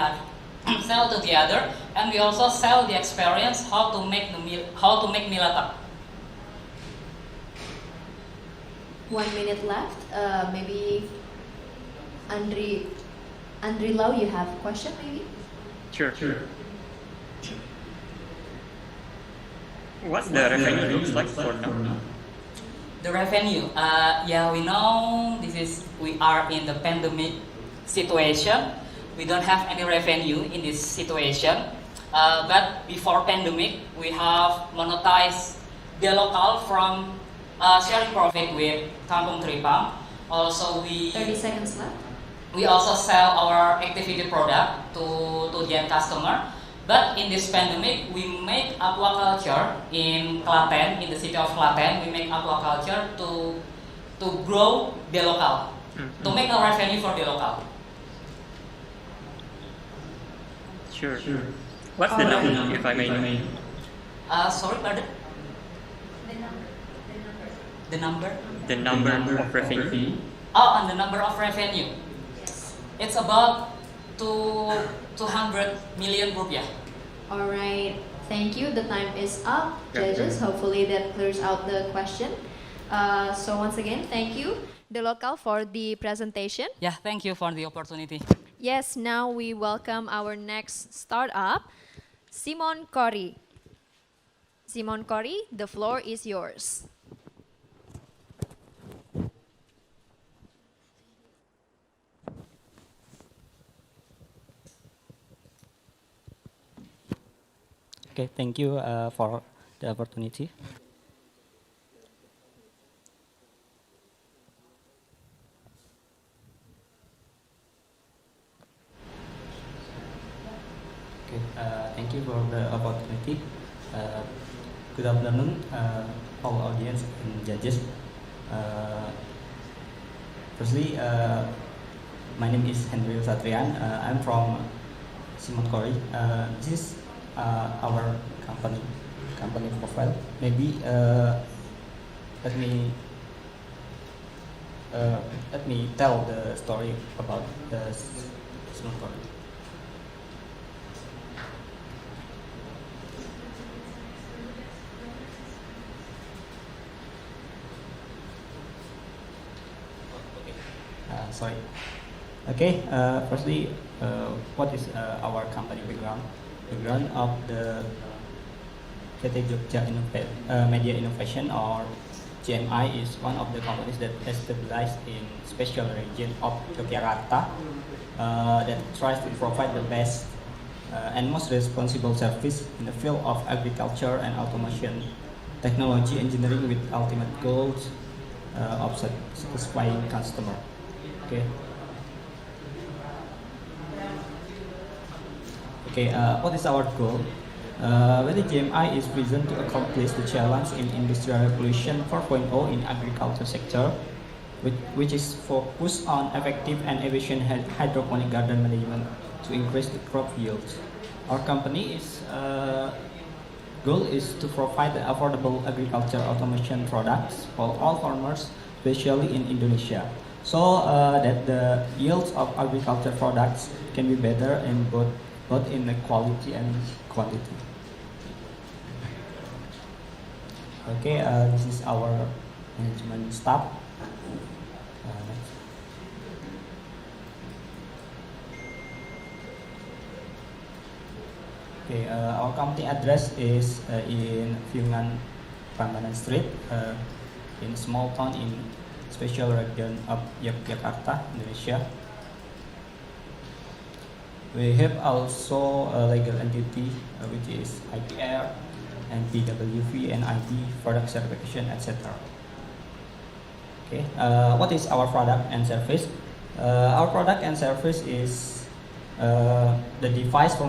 other, and we also sell the experience how to make Milata. 1 minute left. Maybe Andri Lau, you have a question maybe? Sure. What's the revenue looks like for now? The revenue, we know we are in the pandemic situation. We don't have any revenue in this situation. But before pandemic, we have monetized Delokal from sharing profit with Kampung Tripang. Also, 30 seconds left. We also sell our activity product to the end customer. But in this pandemic, we make aquaculture in Klaten, in the city of Klaten. We make aquaculture to grow Delokal, to make a revenue for Delokal. Sure. What's the number, if I may know? Sorry, pardon? The number? The number of revenue? And the number of revenue. Yes. It's about 200 million rupiah. All right, thank you. The time is up, judges. Hopefully that clears out the question. So once again, thank you, Delokal, for the presentation. Yeah, thank you for the opportunity. Yes, now we welcome our next startup, Simonkori. Simonkori, the floor is yours. Okay, thank you for the opportunity. Okay, thank you for the opportunity. Good afternoon, all audience and judges. Firstly, my name is Henry Satrian. I'm from Simonkori. This is our company profile. Maybe let me tell the story about the Simonkori. Sorry. Okay. Firstly, what is our company background? Background of the XRGIS Media Innovation, or GMI, is one of the companies that established in special region of Yogyakarta that tries to provide the best and most responsible service in the field of agriculture and automation technology engineering, with ultimate goals of satisfying customer. Okay. Okay, what is our goal? Whether GMI is present to accomplish the challenge in Industrial Revolution 4.0 in agriculture sector, which is focused on effective and efficient hydroponic garden management to increase the crop yields. Our company's goal is to provide the affordable agriculture automation products for all farmers, especially in Indonesia, so that the yields of agriculture products can be better in both in the quality and quantity. Okay, this is our management staff. Next. Okay, our company address is in Viungan Prambanan Street, in a small town in special region of Yogyakarta, Indonesia. We have also a legal entity which is IPR, and PWV, and ID, product certification, etc. Okay, what is our product and service? Our product and service is the device for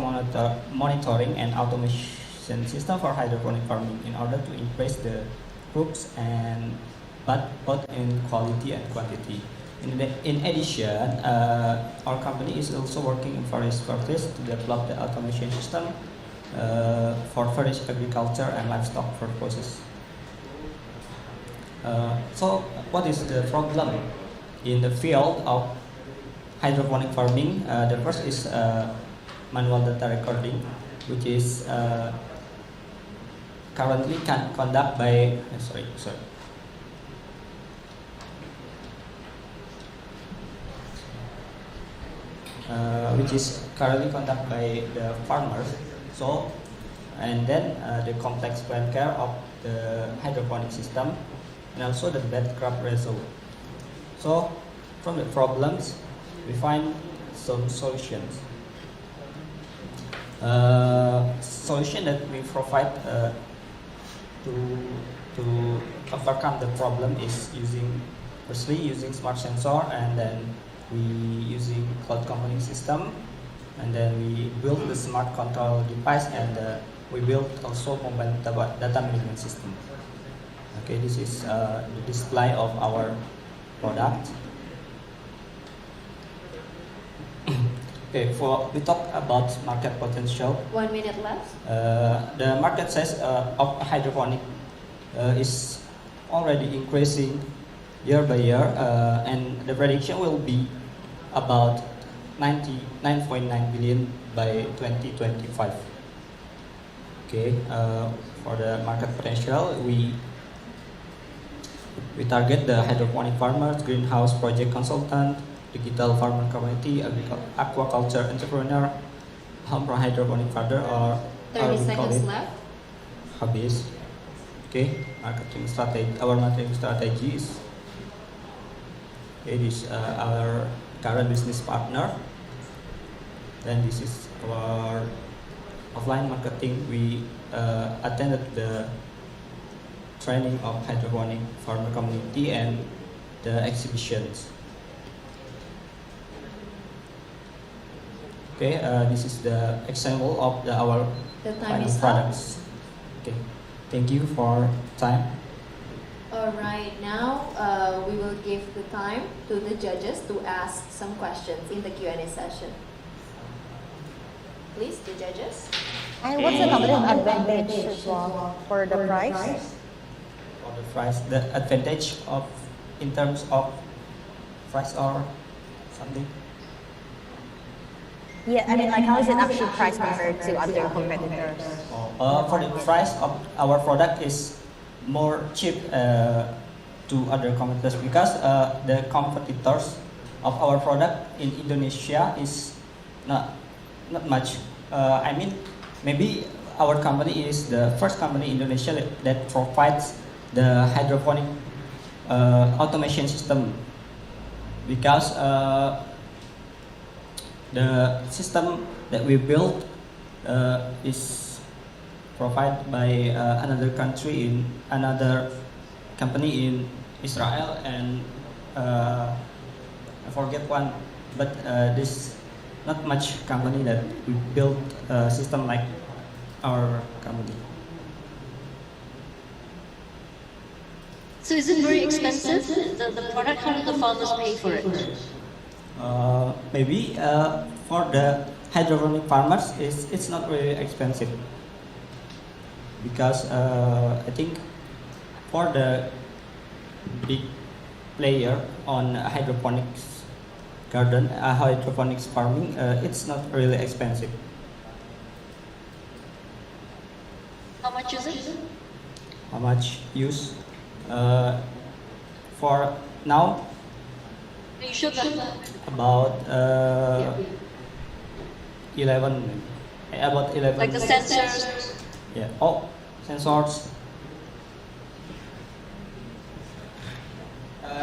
monitoring and automation system for hydroponic farming in order to increase the crops and both in quality and quantity. In addition, our company is also working in various parties to develop the automation system for forest agriculture and livestock purposes. So, what is the problem in the field of hydroponic farming? The first is manual data recording, which is currently conducted by which is currently conducted by the farmers. So, and then the complex plant care of the hydroponic system, and also the bed crop ratio. So, from the problems, we find some solutions. Solution that we provide to overcome the problem is firstly using smart sensor, and then we using cloud computing system, and then we build the smart control device, and we build also mobile data management system. Okay, this is the display of our product. Okay, we talk about market potential. 1 minute left. The market size of hydroponic is already increasing year by year, and the prediction will be about 99.9 billion by 2025. Okay, for the market potential, we target the hydroponic farmers, greenhouse project consultant, digital farmer community, aquaculture entrepreneur, home hydroponic farmer, or 30 seconds left. Habis. Okay, marketing strategy. Our marketing strategy is our current business partner. Then this is our offline marketing. We attended the training of hydroponic farmer community and the exhibitions. Okay, this is the example of our final products. Okay, thank you for time. All right, now we will give the time to the judges to ask some questions in the Q&A session. Please, the judges. And what's the competitive advantage as well for the price? For the price, the advantage in terms of price or something? Yeah, I mean, like, how is it actually priced compared to other competitors? For the price of our product is more cheap to other competitors, because the competitors of our product in Indonesia is not much. I mean, maybe our company is the first company in Indonesia that provides the hydroponic automation system, because the system that we built is provided by another company in Israel, and I forget one, but this not much company that we built a system like our company. So is it very expensive? The product, how do the farmers pay for it? Maybe for the hydroponic farmers, it's not really expensive because I think for the big player on hydroponics garden, hydroponics farming, it's not really expensive. How much is it? How much use? For now, Are you sure that? about 11, about 11. Like the sensors? Yeah. Oh, sensors.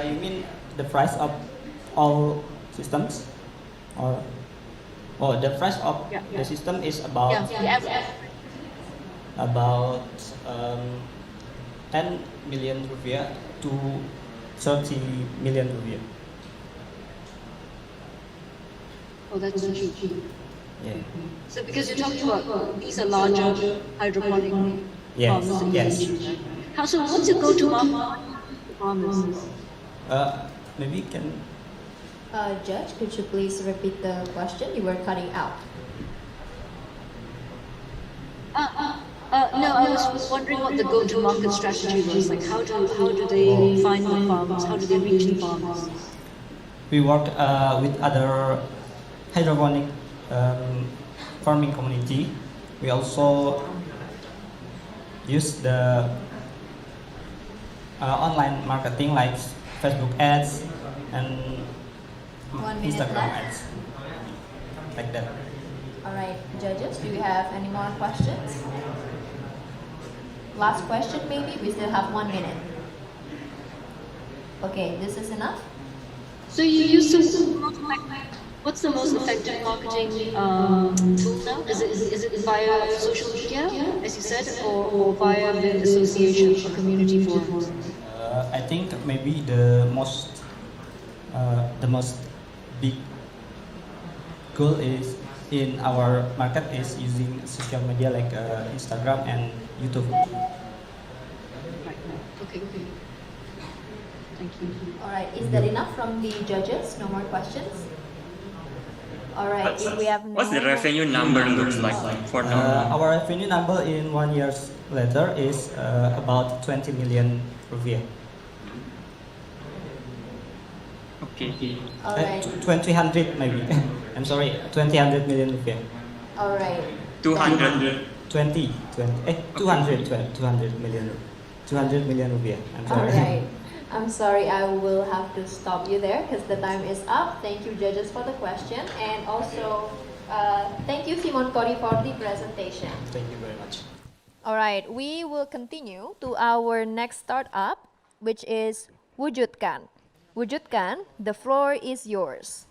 You mean the price of all systems, or the price of the system is about about 10 million rupiah to 30 million rupiah. Oh, that's huge. Yeah. So because you're talking about these are larger hydroponic Yes. farms. Yes. How so? What's your go-to market for farmers? Maybe can. Judge, could you please repeat the question? You were cutting out. No, I was wondering what the go-to-market strategy was. Like, how do they find the farmers? How do they reach the farmers? We work with other hydroponic farming community. We also use the online marketing like Facebook ads and 1 minute Instagram left. ads, like that. All right, judges, do you have any more questions? Last question, maybe. We still have 1 minute. Okay, this is enough. So you use what's the most effective marketing tool now? Is it via social media, as you said, or via the association or community forums? I think maybe the most big goal is in our market is using social media like Instagram and YouTube. Okay. Thank you. All right, is that enough from the judges? No more questions? All right, if we have no What's the revenue number looks like for now? Our revenue number in 1 year later is about 20 million rupiah. Okay. All right. 20 maybe. I'm sorry, 200 million rupiah. All right. 200. 200 million. 200 million rupiah. I'm All sorry. right. I'm sorry, I will have to stop you there because the time is up. Thank you, judges, for the question. And also, thank you, Simonkori, for the presentation. Thank you very much. All right, we will continue to our next startup, which is Wujudkan. Wujudkan, the floor is yours.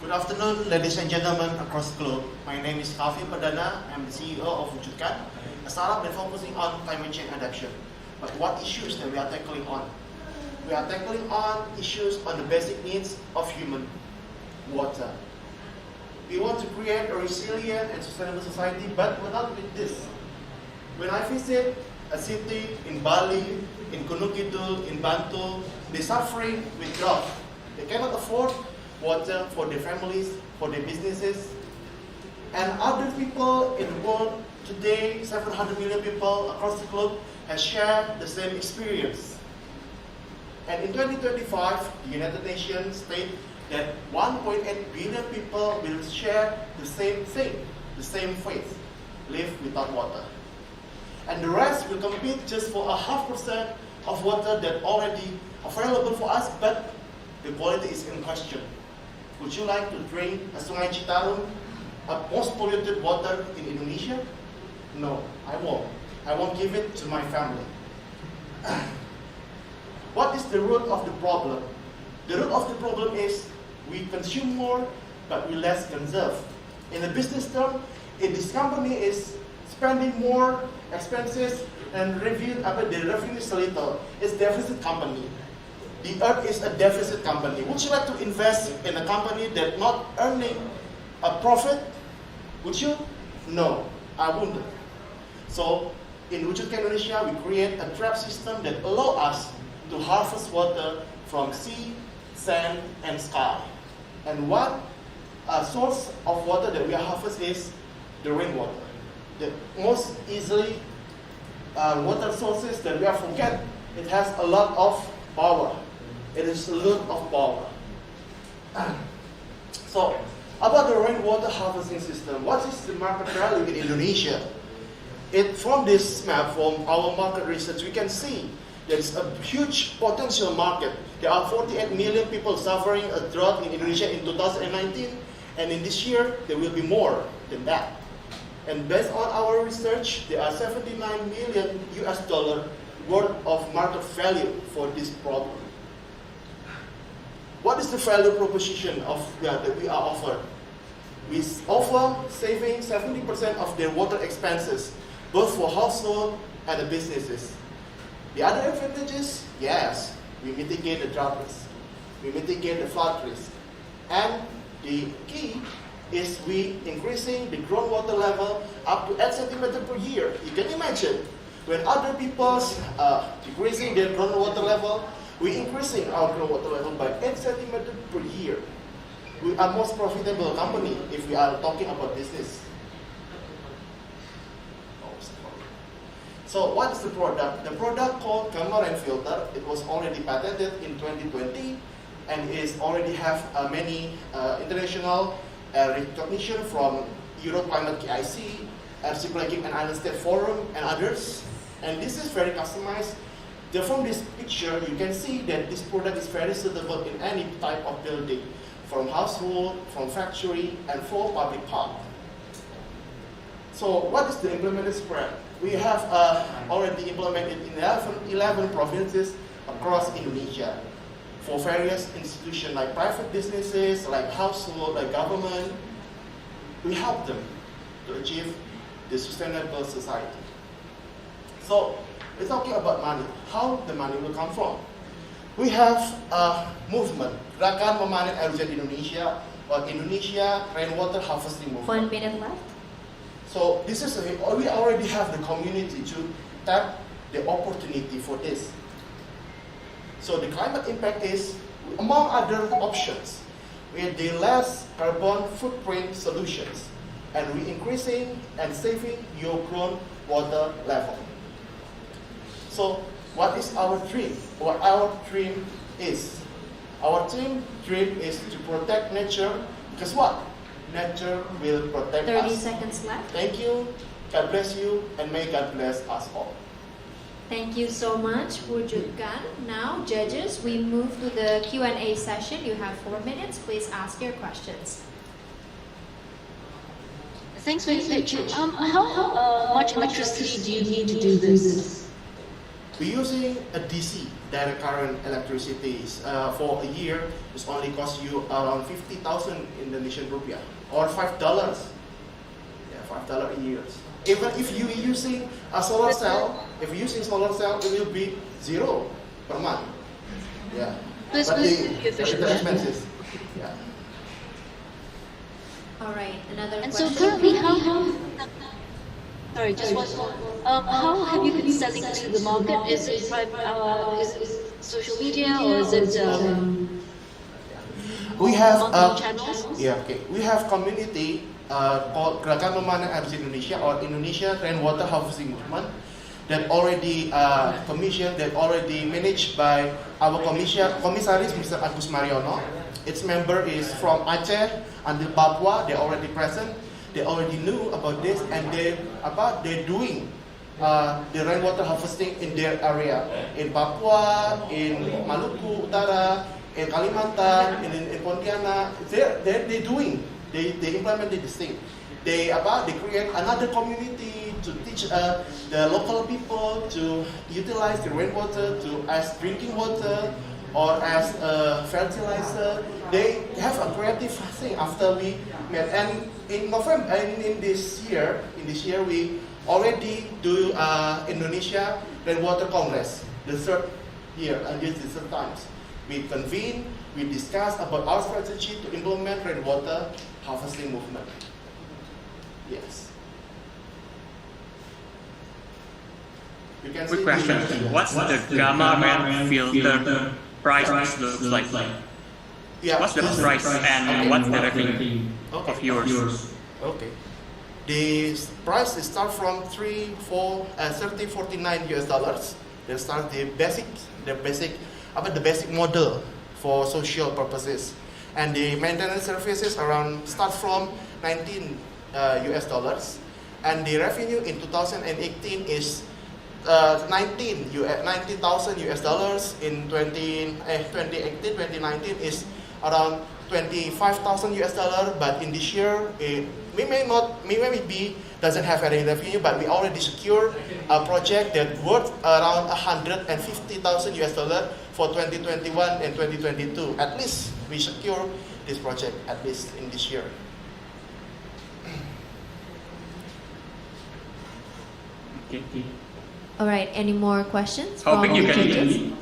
Good afternoon, ladies and gentlemen across the globe. My name is Kafi Perdana. I'm the CEO of Wujudkan, a startup that focusing on climate change adaptation. But what issues that we are tackling on? We are tackling on issues on the basic needs of human: water. We want to create a resilient and sustainable society, but without with this. When I visit a city in Bali, in Gunung Kidul, in Bantul, they're suffering with drought. They cannot afford water for their families, for their businesses. And other people in the world today, 700 million people across the globe, has shared the same experience. And in 2025, the United Nations state that 1.8 billion people will share the same thing, the same faith, live without water. And the rest will compete just for 0.5% of water that already available for us, but the quality is in question. Would you like to drink a Sungai Citarum, a most polluted water in Indonesia? No, I won't. I won't give it to my family. What is the root of the problem? The root of the problem is we consume more, but we less conserve. In a business term, if this company is spending more expenses and the revenue is little, it's deficit company. The Earth is a deficit company. Would you like to invest in a company that not earning a profit? Would you? No, I wouldn't. So in Wujudkan Indonesia, we create a trap system that allow us to harvest water from sea, sand, and sky. And one source of water that we harvest is the rainwater. The most easily water sources that we have forget, it has a lot of power. It is a lot of power. So, about the rainwater harvesting system, what is the market value in Indonesia? From this map, from our market research, we can see there's a huge potential market. There are 48 million people suffering a drought in Indonesia in 2019, and in this year, there will be more than that. And based on our research, there are $79 million worth of market value for this problem. What is the value proposition that we are offered? We offer saving 70% of their water expenses, both for household and the businesses. The other advantages, yes, we mitigate the drought risk, we mitigate the flood risk, and the key is we increasing the groundwater level up to 8 centimeters per year. You can imagine, when other people's decreasing their groundwater level, we increasing our groundwater level by 8 centimeters per year. We are most profitable company if we are talking about business. So what is the product? The product called camera and filter. It was already patented in 2020 and is already have many international recognition from Europe Climate KIC, Recycling and Island State Forum, and others. And this is very customized. From this picture, you can see that this product is very suitable in any type of building, from household, from factory, and for public park. So what is the implemented spread? We have already implemented in 11 provinces across Indonesia for various institutions like private businesses, like household, like government. We help them to achieve the sustainable society. So we're talking about money, how the money will come from. We have a movement, Gerakan Memanen Air Hujan Indonesia, or Indonesia Rainwater Harvesting Movement. 1 minute left. So this is we already have the community to tap the opportunity for this. So the climate impact is, among other options, with the less carbon footprint solutions, and we increasing and saving your groundwater level. So what is our dream? What our dream is? Our dream is to protect nature, because what? Nature will protect 30 us. 30 seconds left. Thank you. God bless you, and may God bless us all. Thank you so much, Wujudkan. Now, judges, we move to the Q&A session. You have 4 minutes. Please ask your questions. Thanks very much. How much electricity do you need to do this? We're using a DC, direct current electricity. For a year, it's only cost you around 50,000 Indonesian rupiah, or $5. Yeah, $5 a year. Even if you're using a solar cell, it will be $0 per month. Yeah. But the expenses. Yeah. All right, another And question. so currently, sorry, just one more. How have you been selling to the market? Is it social media, or is it we have channels? Yeah, okay. We have community called Gerakan Memanen Air Hujan Indonesia, or Indonesia Rainwater Harvesting Movement, that already commissioned, that already managed by our commissaries, Mr. Agus Mariono. Its member is from Aceh until Papua. They already present. They already knew about this, and they're doing the rainwater harvesting in their area, in Papua, in Maluku Utara, in Kalimantan, in Pontianak. They're doing. They implemented this thing. They create another community to teach the local people to utilize the rainwater as drinking water, or as a fertilizer. They have a creative thing after we met. And in November, in this year, we already do Indonesia Rainwater Congress, the third year, and this is the third times. We convene, we discuss about our strategy to implement rainwater harvesting movement. Yes. You can Quick see question. What's the gamma red filter price looks like? Yeah, what's the price and what's the revenue of yours? Okay. The price start from $30, $49 US. They start the basic model for social purposes, and the maintenance services start from $19 US, and the revenue in 2018 is 19,000 US dollars. In 2018, 2019 is around 25,000 US dollar. But in this year, we maybe doesn't have any revenue, but we already secure a project that worth around 150,000 US dollar for 2021 and 2022. At least we secure this project at least in this year. Okay. All right, any more questions? How big from you the can judges? be?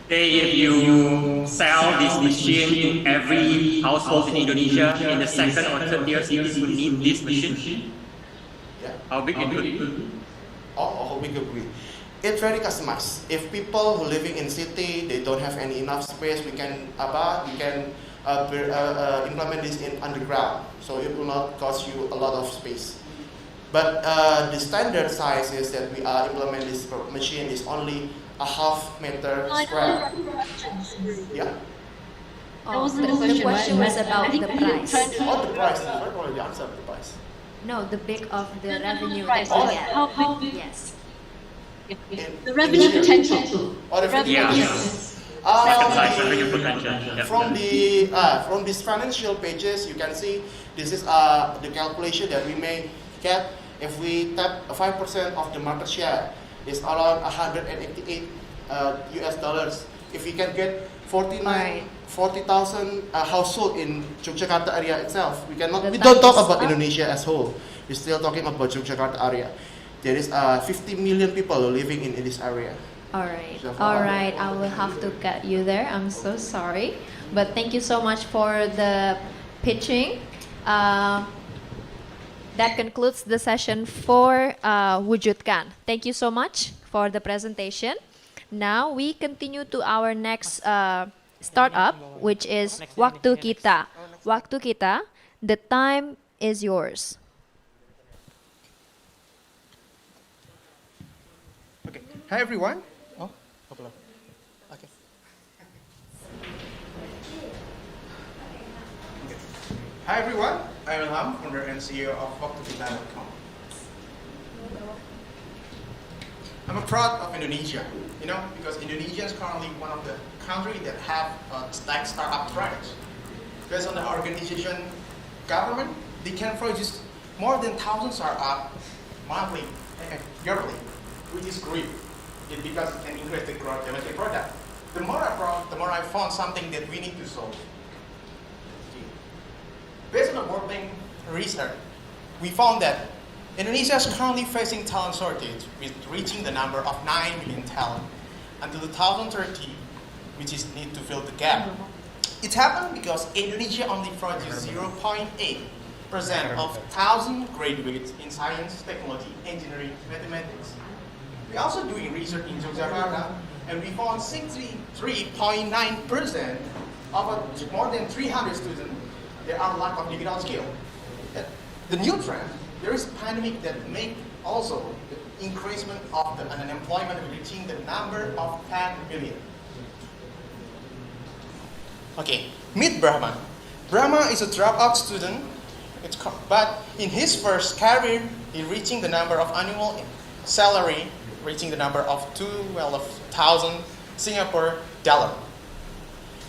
Say if you sell this machine to every household in Indonesia in the second or third year cities would need this machine. Yeah. How big it could be? How big it could be? It's very customized. If people who living in city, they don't have enough space, we can implement this in underground, so it will not cost you a lot of space. But the standard size is that we implement this machine is only a half meter square. Yeah. Oh, the question was about the price. Oh, the price. I already answered the price. No, the big of the revenue that you get. How big? Yes. The revenue potential. Or the Yeah. Second size revenue potential. Yeah. From these financial pages, you can see this is the calculation that we may get if we tap 5% of the market share. Is around 188 US dollars. If we can get 40,000 household in Yogyakarta area itself, we don't talk about Indonesia as whole. We're still talking about Yogyakarta area. There is 50 million people living in this area. All right. I will have to cut you there. I'm so sorry, but thank you so much for the pitching. That concludes the session for Wujudkan. Thank you so much for the presentation. Now we continue to our next startup, which is Waktu Kita. Waktu Kita, the time is yours. Okay. Hi everyone. Oh, okay. Hi everyone. I'm Ilham, founder and CEO of WaktuKita.com. I'm proud of Indonesia, because Indonesia is currently one of the countries that have tech startup trend. Based on the organization government, they can produce more than 1,000 startups monthly and yearly, which is great. It's because it can increase the gross domestic product. The more I found something that we need to solve. Based on the World Bank research, we found that Indonesia is currently facing talent shortage, with reaching the number of 9 million talent until 2030, which is need to fill the gap. It happened because Indonesia only produces 0.8% of 1,000 graduates in science, technology, engineering, mathematics. We're also doing research in Yogyakarta, and we found 63.9% of more than 300 students. There are lack of digital skill. The new trend, there is a pandemic that make also the increasement of the unemployment reaching the number of 10 million. Okay, meet Brahma. Brahma is a dropout student, but in his first career, he reaching the number of annual salary, reaching the number of 12,000 Singapore dollar,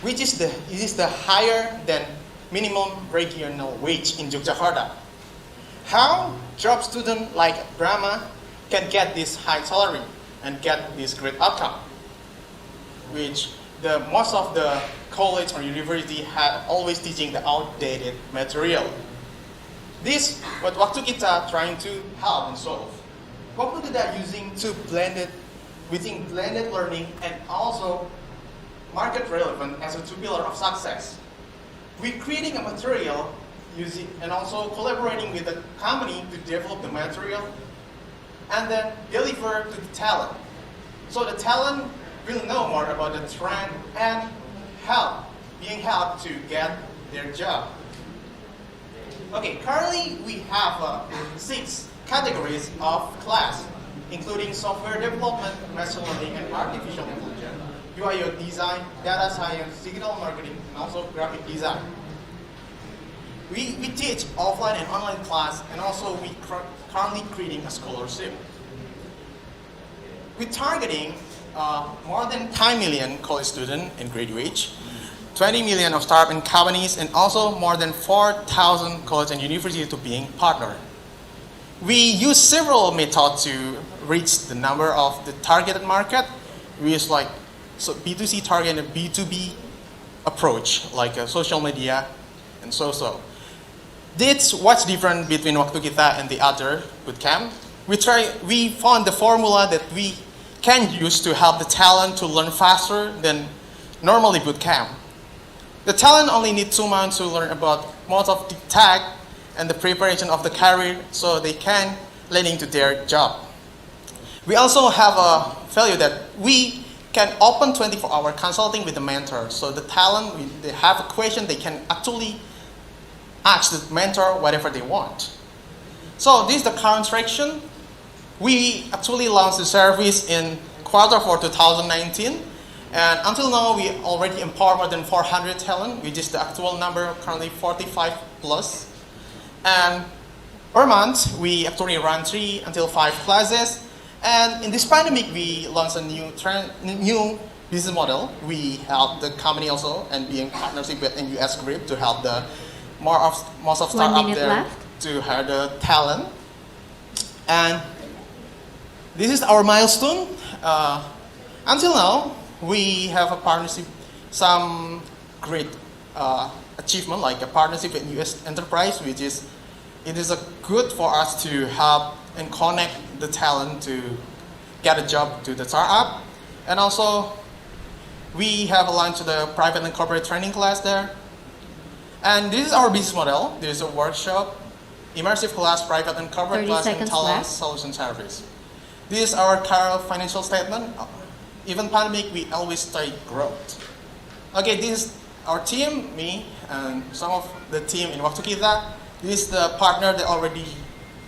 which is the higher than minimum regional wage in Yogyakarta. How job student like Brahma can get this high salary? and get this great outcome, which most of the college or university have always teaching the outdated material. This what Waktu Kita trying to help and solve. Waktu Kita using to blended learning and also market relevant as a two pillar of success. We're creating a material using and also collaborating with the company to develop the material and then deliver to the talent. So the talent will know more about the trend and being helped to get their job. Okay, currently we have 6 categories of class, including software development, machine learning, and artificial intelligence, UI/UX design, data science, digital marketing, and also graphic design. We teach offline and online class, and also we currently creating a scholarship. We're targeting more than 10 million college students and graduates, 20 million of startup and companies, and also more than 4,000 college and universities to being partner. We use several methods to reach the number of the targeted market. We use B2C target and B2B approach, like social media and so. That's what's different between Waktu Kita and the other bootcamp. We found the formula that we can use to help the talent to learn faster than normally bootcamp. The talent only need 2 months to learn about most of the tech and the preparation of the career so they can leading to their job. We also have a value that we can open 24-hour consulting with the mentor. So the talent, they have a question, they can actually ask the mentor whatever they want. So this is the current traction. We actually launched the service in Q4 2019. And until now, we already empower more than 400 talent, which is the actual number, currently 45 plus. And per month, we actually run 3 until 5 classes. And in this pandemic, we launched a new business model. We help the company also and be in partnership with US Group to help the most of startup there left. to hire the talent. And this is our milestone. Until now, we have a partnership, some great achievement like a partnership with US Enterprise, which is good for us to help and connect the talent to get a job to the startup. And also, we have launched the private and corporate training class there. And this is our business model. There is a workshop, immersive class, private and corporate 30 class, and seconds talent left. solution service. This is our current financial statement. Even pandemic, we always stay growth. Okay, this is our team, me, and some of the team in Waktu Kita. This is the partner that already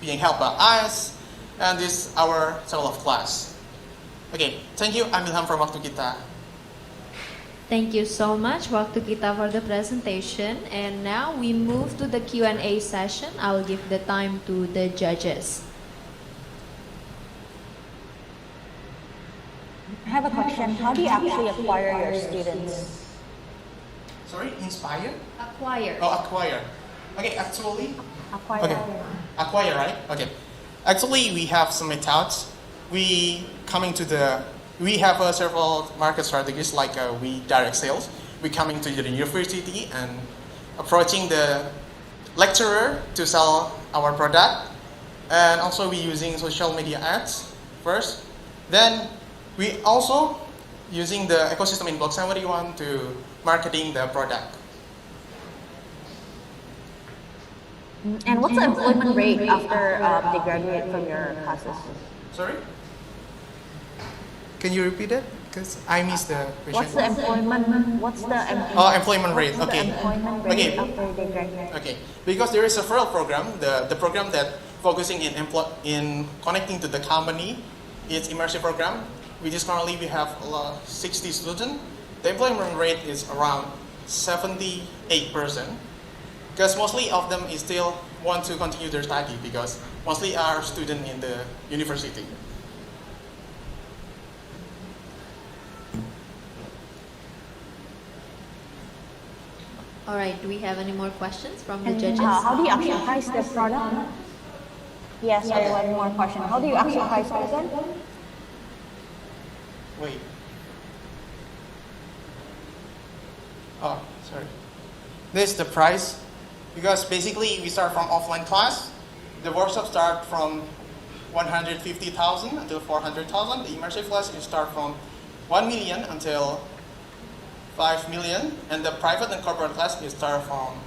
being helped by us, and this is our circle of class. Okay, thank you. I'm Ilham from Waktu Kita. Thank you so much, Waktu Kita, for the presentation. And now we move to the Q&A session. I will give the time to the judges. I have a question. How do you actually acquire your students? Sorry, inspire? Acquire. Oh, acquire. Okay, actually. Acquire. Okay. Acquire, right? Okay. Actually, we have some methods. We have several market strategies like we direct sales. We coming to the university and approaching the lecturer to sell our product. And also we using social media ads first. Then we also using the ecosystem in Block 71 to marketing the product. And what's the employment rate after they graduate from your classes? Sorry? Can you repeat it? Because I missed the question. What's the employment rate? Employment rate. What's Okay. the employment rate after they graduate? Okay. Because there is a referral program. The program that focusing in connecting to the company is immersive program. Which is currently we have 60 students. The employment rate is around 78%. Because mostly of them is still want to continue their study because mostly are students in the university. All right, do we have any more questions from the And judges? how do you actually price the product? Yes, I have one more question. How do you actually price it again? wait. Oh, sorry. This is the price, because basically we start from offline class. The workshop start from 150,000 until 400,000. The immersive class you start from 1 million until 5 million, and the private and corporate class you start from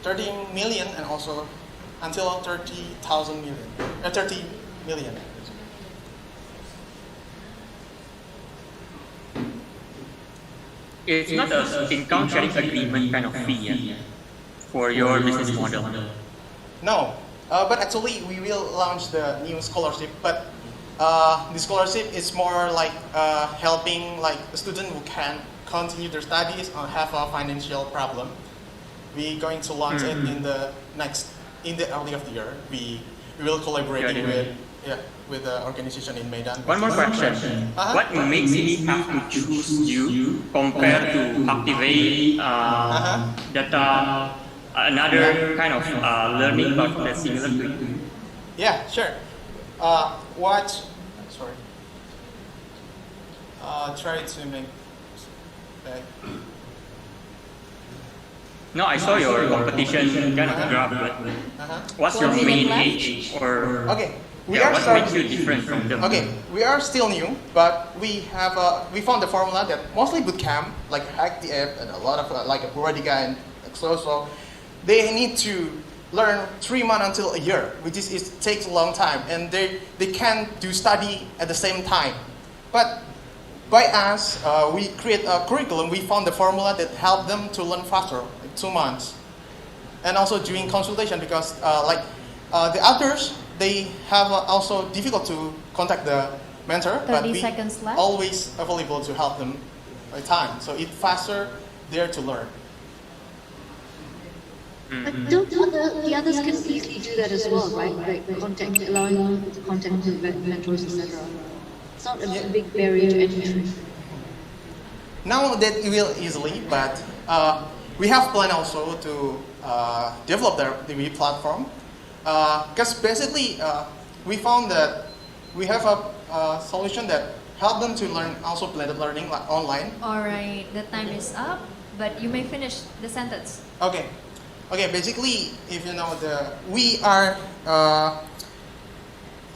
13 million and also until 30 million. It's not an income sharing agreement kind of fee, yeah, for your business model. No, but actually we will launch the new scholarship. But the scholarship is more like helping like a student who can continue their studies or have a financial problem. We're going to launch it in the early of the year. We will collaborate with the organization in Medan. One more question. What makes it have to choose you compared to activate data, another kind of learning platform that's similar to it? Yeah, sure. Try to make back. No, I saw your competition kind of graph, but what's your main edge or what makes you different from them? Okay, we are still new, but we found the formula that mostly bootcamp, like Hack the App and a lot of like a Puradiga and Exoso, they need to learn 3 months until a year, which is it takes a long time, and they can't do study at the same time. But by us, we create a curriculum. We found the formula that helped them to learn faster, like 2 months, and also doing consultation because the others, they have also difficult to contact the mentor, but we always available to help them by time. So it's faster there to learn. But don't the others can easily do that as well, right? Like allowing people to contact the mentors, etc. It's not a big barrier to entry. Now that we will easily, but we have plan also to develop the platform. Because basically, we found that we have a solution that help them to learn also blended learning like online. All right, the time is up, but you may finish the sentence. Okay. Basically, if you know we are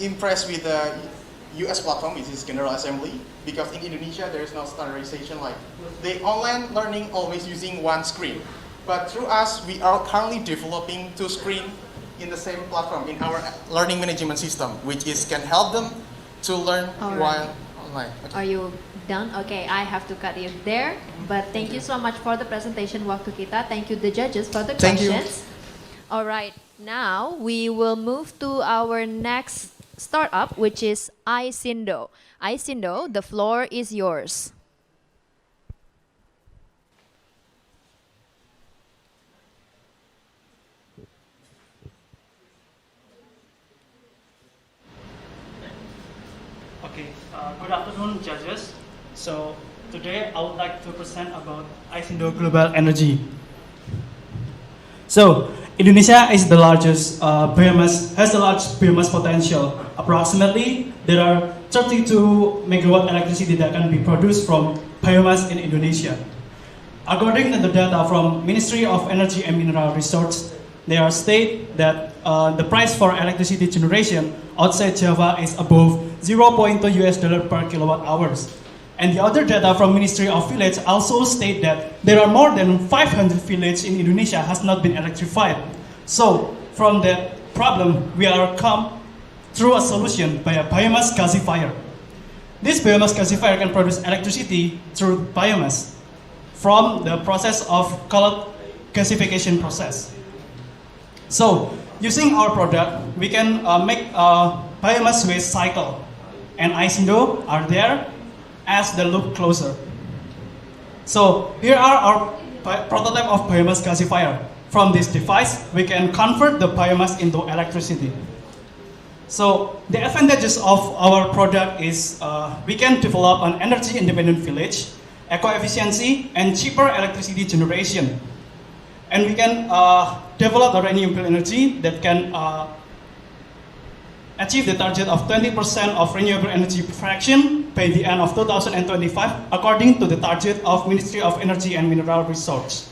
impressed with the US platform, which is General Assembly, because in Indonesia there is no standardization. Like the online learning always using one screen, but through us we are currently developing 2 screens in the same platform in our learning management system, which can help them to learn while online. Okay. Are you done? Okay, I have to cut it there. But thank you so much for the presentation waktu kita. Thank you the judges for the questions. All right, now we will move to our next startup, which is AISINDO. AISINDO, the floor is yours. Okay, good afternoon, judges. So today I would like to present about AISINDO Global Energy. So Indonesia is the largest has the largest biomass potential. Approximately, there are 32 megawatt electricity that can be produced from biomass in Indonesia. According to the data from Ministry of Energy and Mineral Resources, they are state that the price for electricity generation outside Java is above $0.2 per kilowatt hours. And the other data from Ministry of Village also state that there are more than 500 villages in Indonesia has not been electrified. So from that problem, we are come through a solution by a biomass gasifier. This biomass gasifier can produce electricity through biomass from the process of called gasification process. So using our product, we can make a biomass waste cycle, and AISINDO are there as the loop closer. So here are our prototype of biomass gasifier. From this device, we can convert the biomass into electricity. So the advantages of our product is we can develop an energy independent village, eco-efficiency, and cheaper electricity generation. And we can develop a renewable energy that can achieve the target of 20% of renewable energy fraction by the end of 2025, according to the target of Ministry of Energy and Mineral Resources.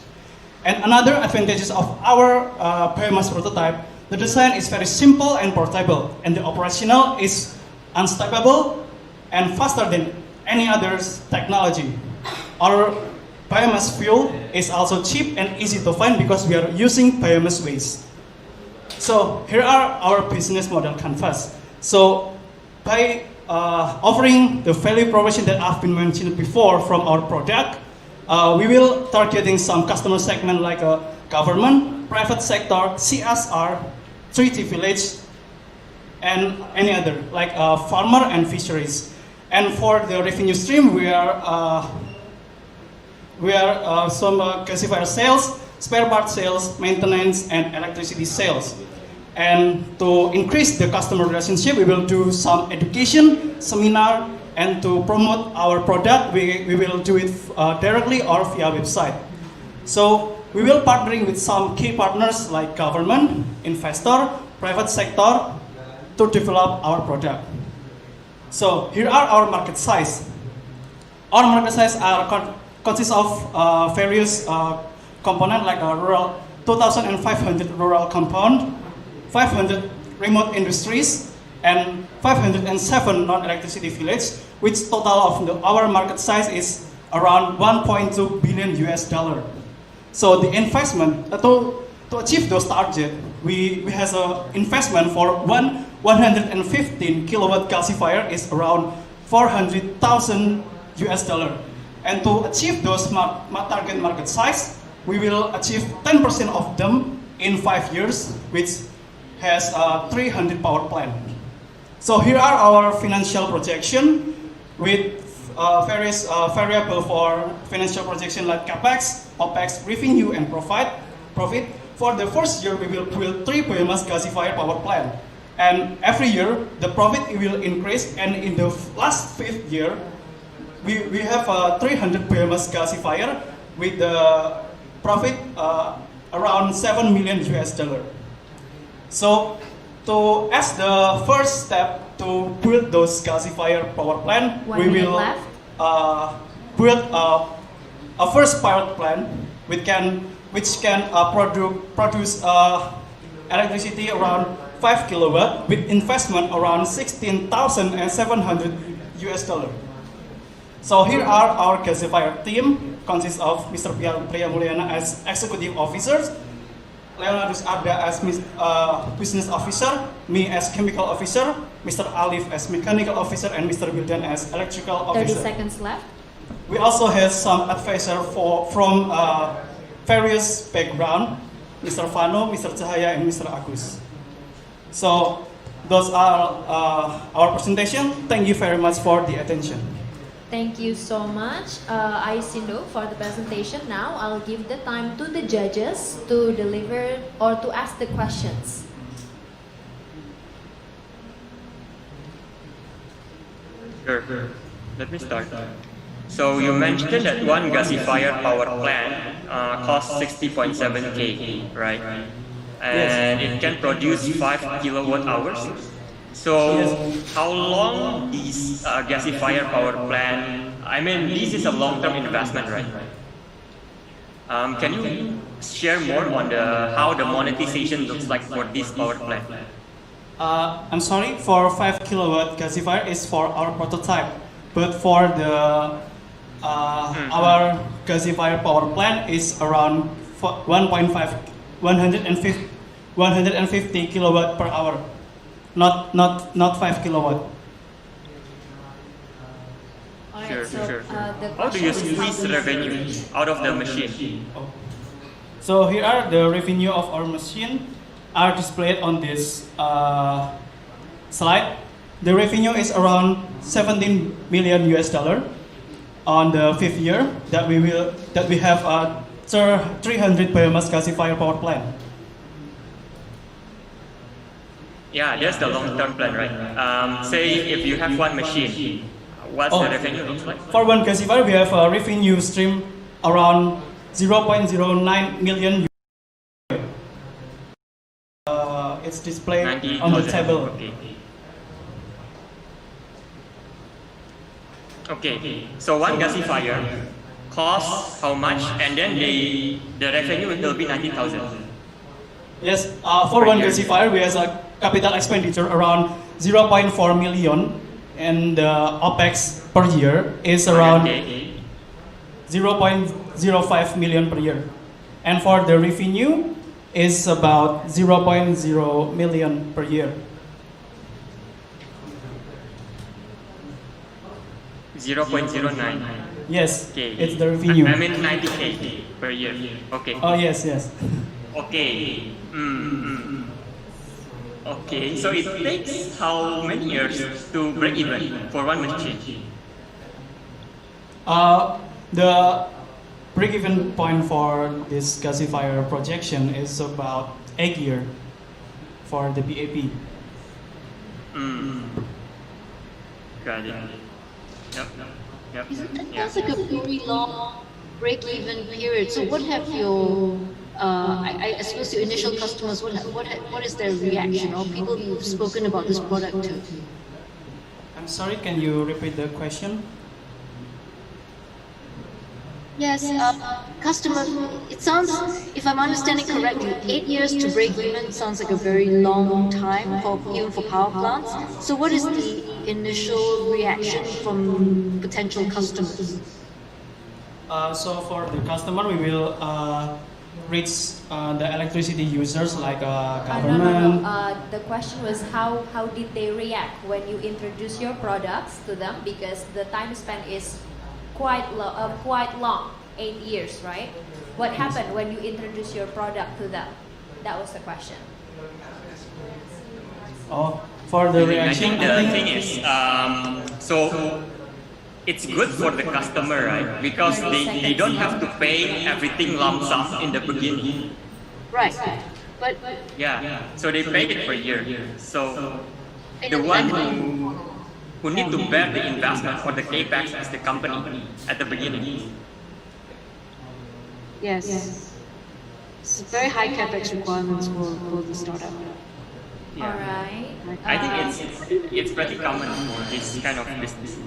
And another advantages of our biomass prototype, the design is very simple and portable, and the operational is unstoppable and faster than any other technology. Our biomass fuel is also cheap and easy to find because we are using biomass waste. So here are our business model canvas. So by offering the value proposition that I've been mentioned before from our product, we will targeting some customer segment like government, private sector, CSR, treaty village, and any other like farmer and fisheries. And for the revenue stream, we are some gasifier sales, spare part sales, maintenance, and electricity sales. And to increase the customer relationship, we will do some education, seminar, and to promote our product, we will do it directly or via website. So we will partnering with some key partners like government, investor, private sector to develop our product. So here are our market size. Our market size consists of various components like a rural 2,500 rural compound, 500 remote industries, and 507 non-electricity villages, which total of our market size is around 1.2 billion US dollar. So the investment to achieve those targets, we has an investment for 115 kilowatt gasifier is around 400,000 US dollar. And to achieve those target market size, we will achieve 10% of them in 5 years, which has a 300 power plant. So here are our financial projection with various variable for financial projection like capex, opex, revenue, and profit. For the first year, we will build 3 biomass gasifier power plant, and every year the profit will increase. And in the last 5th year, we have 300 biomass gasifier with the profit around 7 million US dollar. So, as the first step to build those gasifier power plant, we will build a first pilot plant which can produce electricity around 5 kilowatt with investment around 16,700 US dollar. So here are our gasifier team, consists of Mr. Priya Mulyana as executive officers, Leonardus Arda as business officer, me as chemical officer, Mr. Alif as mechanical officer, and Mr. Wildan as electrical officer. 30 seconds left. We also have some advisor from various background, Mr. Fano, Mr. Cahaya, and Mr. Agus. So those are our presentation. Thank you very much for the attention. Thank you so much, AISINDO, for the presentation. Now I'll give the time to the judges to deliver or to ask the questions. Sure. Let me start. So you mentioned that one gasifier power plant costs 60.7K, right? And it can produce 5 kilowatt hours. So how long these gasifier power plant, I mean, this is a long-term investment, right? Can you share more on how the monetization looks like for this power plant? I'm sorry, for 5 kilowatt gasifier is for our prototype, but for the our gasifier power plant is around 150 kilowatt per hour. Not 5 kilowatt. Sure. How do you squeeze revenue out of the machine? So here are the revenue of our machine are displayed on this slide. The revenue is around 17 million US dollar on the 5th year that we have a 300 biomass gasifier power plant. Yeah, that's the long-term plan, right? Say if you have one machine, what's the revenue looks like? For one gasifier, we have a revenue stream around 0.09 million. It's displayed on the table. Okay. Okay, so one gasifier costs how much, and then the revenue will be 90,000. Yes, for one gasifier, we have a capital expenditure around 0.4 million, and the OPEX per year is around 0.05 million per year. And for the revenue is about 0.0 million per year. 0.09. Yes, Okay. it's the revenue. I mean 90K per year. Okay. Oh, yes, yes. Okay. Okay, so it takes how many years to break even for one machine? The break-even point for this gasifier projection is about 8 years for the BAP. Got it. Yep. That's like a very long break-even period. So what have your, I suppose your initial customers, what is their reaction, or people you've spoken about this product to? I'm sorry, can you repeat the question? Yes, customer, it sounds, if I'm understanding correctly, 8 years to break even sounds like a very long time, even for power plants. So what is the initial reaction from potential customers? So for the customer, we will reach the electricity users like government. No. The question was how did they react when you introduce your products to them, because the time span is quite long, 8 years, right? What happened when you introduce your product to them? That was the question. Oh, for the reaction, I think the thing is, so it's good for the customer, right? Because they don't have to pay everything lump sum in the beginning. Right, but yeah, so they pay it per year. So the one who need to bear the investment for the capex is the company at the beginning. Yes. It's very high capex requirements for the startup. All right. I think it's pretty common for this kind of business.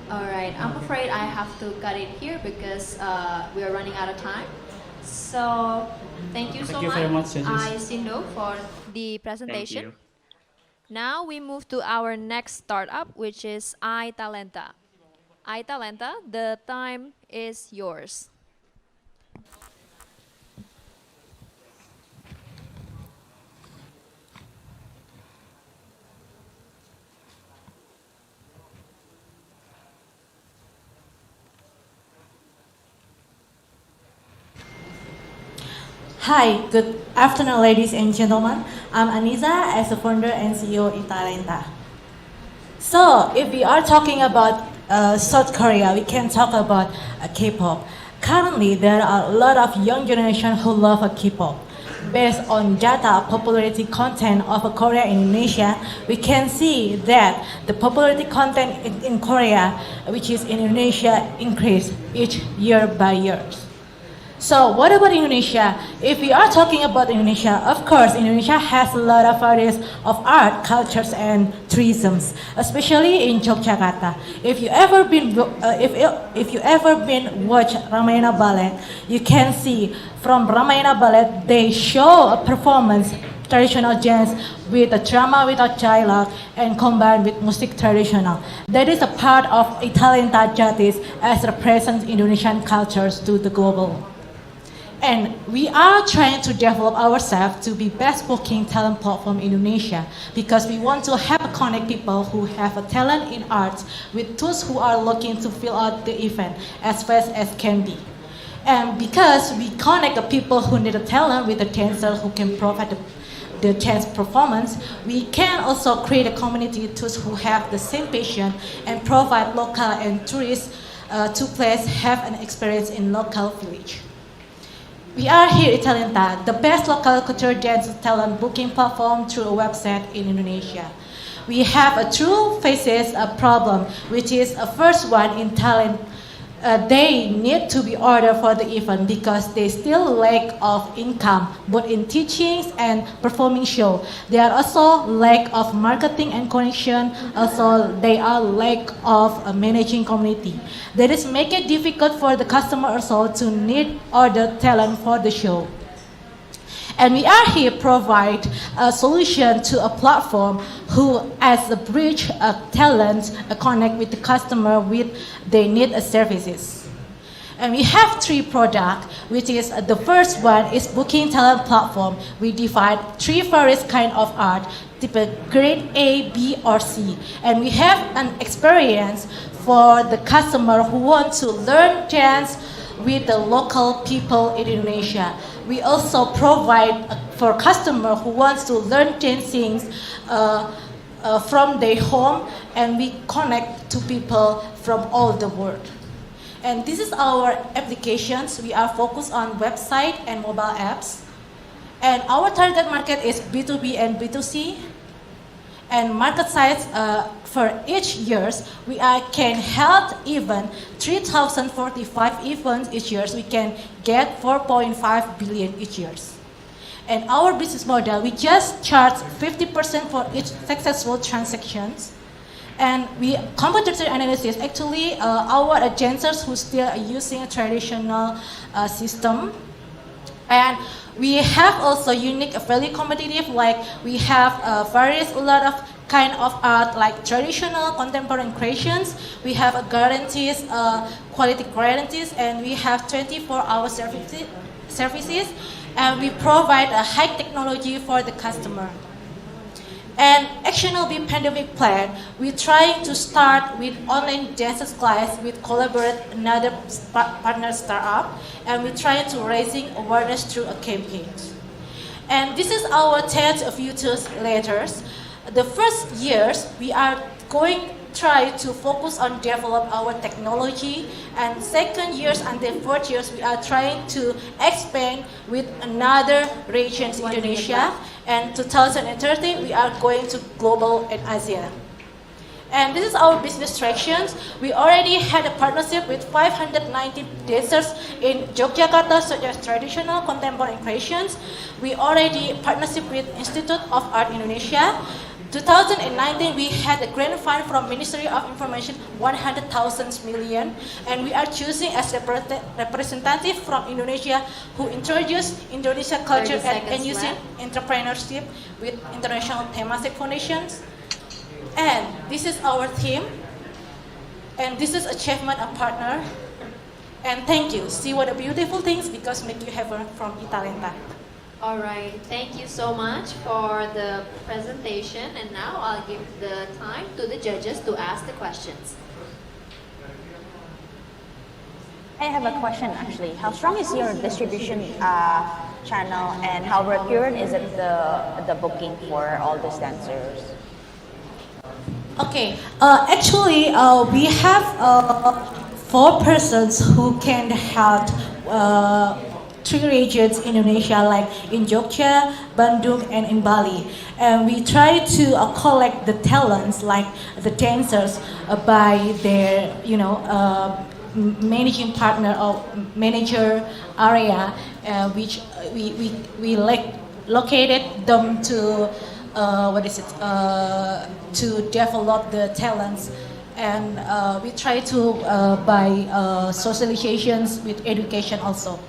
All right. I'm afraid I have to cut it here because we are running out of time. So thank you so much, AISINDO, for the presentation. Now we move to our next startup, which is iTallenta. iTallenta, the time is yours. Hi, good afternoon, ladies and gentlemen. I'm Aniza, as the founder and CEO of iTallenta. So, if we are talking about South Korea, we can talk about K-pop. Currently, there are a lot of young generation who love K-pop. Based on data popularity content of Korea and Indonesia, we can see that the popularity content in Korea, which is in Indonesia, increase each year by year. So what about Indonesia? If we are talking about Indonesia, of course, Indonesia has a lot of areas of art, cultures, and tourism, especially in Yogyakarta. If you ever been watch Ramayana Ballet, you can see from Ramayana Ballet they show a performance traditional dance with a drama without dialogue and combined with music traditional. That is a part of iTallenta Jatis as represents Indonesian cultures to the global. And we are trying to develop ourselves to be best working talent platform in Indonesia because we want to help connect people who have a talent in arts with those who are looking to fill out the event as fast as can be. And because we connect the people who need a talent with the dancer who can provide the dance performance, we can also create a community those who have the same passion and provide local and tourists to place have an experience in local village. We are here at iTallenta, the best local culture dance talent booking platform through a website in Indonesia. We have a two phases of problem, which is a first one in talent they need to be ordered for the event because they still lack of income, both in teachings and performing show. They are also lack of marketing and connection. Also, they are lack of managing community. That is make it difficult for the customer also to need order talent for the show. And we are here provide a solution to a platform who as a bridge of talent connect with the customer with they need services. And we have 3 products, which is the first one is booking talent platform. We divide 3 various kind of art, type grade A, B, or C. And we have an experience for the customer who want to learn dance with the local people in Indonesia. We also provide for customer who wants to learn dancing from their home, and we connect to people from all the world. And this is our applications. We are focused on website and mobile apps. And our target market is B2B and B2C. And market size for each years, we can hold even 3,045 events each year. We can get 4.5 billion each year. And our business model, we just charge 50% for each successful transactions. And we competitor analysis, actually our dancers who still are using a traditional system. And we have also unique, very competitive, like we have various, a lot of kind of art, like traditional, contemporary creations. We have guarantees, quality guarantees, and we have 24-hour services, and we provide a high technology for the customer. And actionable pandemic plan, we're trying to start with online dances class with collaborate another partner startup, and we're trying to raising awareness through a campaign. And this is our 10 futures letters. The first years we are going try to focus on develop our technology, and second years and the fourth years we are trying to expand with another regions in Indonesia, and 2030 we are going to global and Asia. And this is our business tractions. We already had a partnership with 590 dancers in Yogyakarta, such as traditional, contemporary creations. We already partnership with Institute of Art Indonesia. 2019, we had a grant fund from Ministry of Information, 100,000 million, and we are choosing as representative from Indonesia who introduced Indonesia culture and using entrepreneurship with international thematic foundations. And this is our team, and this is achievement of partner. And thank you. See what a beautiful things because make you heaven from iTallenta. All right, thank you so much for the presentation, and now I'll give the time to the judges to ask the questions. I have a question actually. How strong is your distribution channel, and how recurrent is it the booking for all these dancers? Okay, actually we have 4 persons who can help 3 regions in Indonesia, like in Jogja, Bandung, and in Bali. And we try to collect the talents, like the dancers, by their, managing partner or manager area, which we located them to to develop the talents. And we try to by socializations with education also.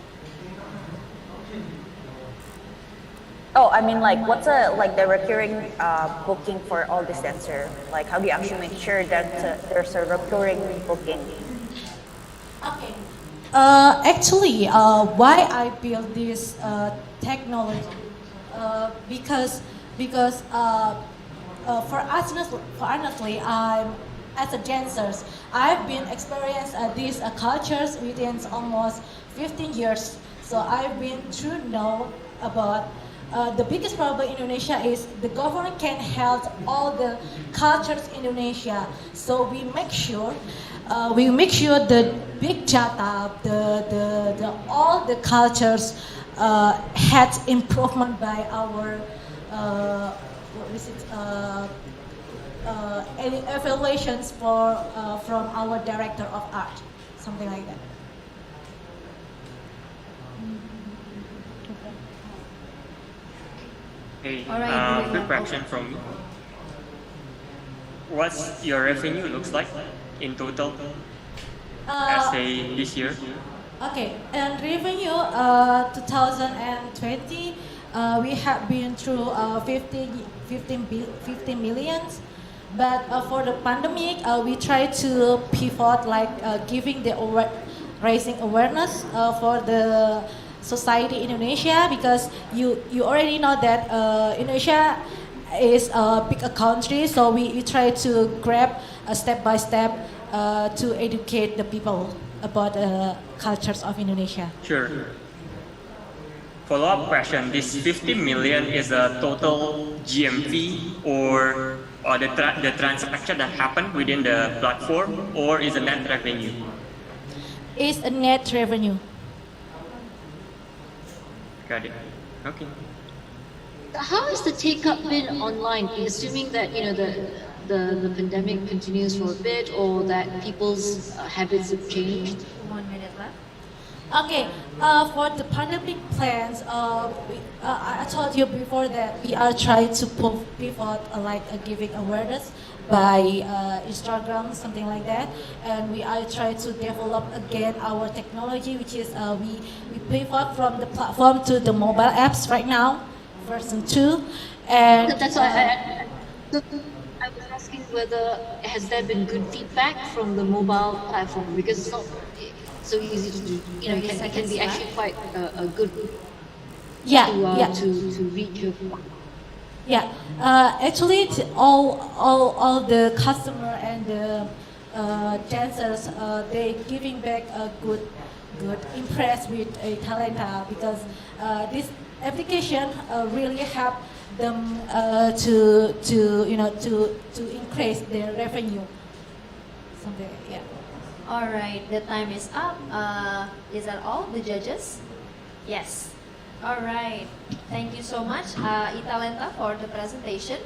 Oh, I mean, like, what's the recurring booking for all this dancer? Like, how do you actually make sure that there's a recurring booking? Okay. Actually, why I built this technology? Because for honestly, I'm as a dancer, I've been experienced these cultures within almost 15 years. So I've been to know about. The biggest problem in Indonesia is the government can't help all the cultures in Indonesia. So we make sure the big data, all the cultures had improvement by our evaluations from our director of art. something like that. Hey, All right, quick question from me. What's your revenue looks like in total, say this year? Okay, and revenue 2020, we have been through 15 millions. But for the pandemic, we try to pivot, like giving the raising awareness for the society in Indonesia, because you already know that Indonesia is a big country, so we try to grab step by step to educate the people about cultures of Indonesia. Sure. Follow-up question, this 50 million is a total GMV or the transaction that happened within the platform, or is a net revenue? It's a net revenue. Got it. Okay. How has the take-up been online, assuming that the pandemic continues for a bit, or that people's habits have changed? 1 minute left. Okay, for the pandemic plans, I told you before that we are trying to pivot, like giving awareness by Instagram, something like that, and we are trying to develop again our technology, which is we pivot from the platform to the mobile apps right now, version 2, and That's why I was asking whether has there been good feedback from the mobile platform, because it's not so easy to do. It can be actually quite a good to reach your. Yeah, actually, all the customer and the dancers, they giving back a good impress with AITallenta, because this application really help them to increase their revenue. Something, yeah. All right, the time is up. Is that all, the judges? Yes. All right. Thank you so much, AITallenta, for the presentation.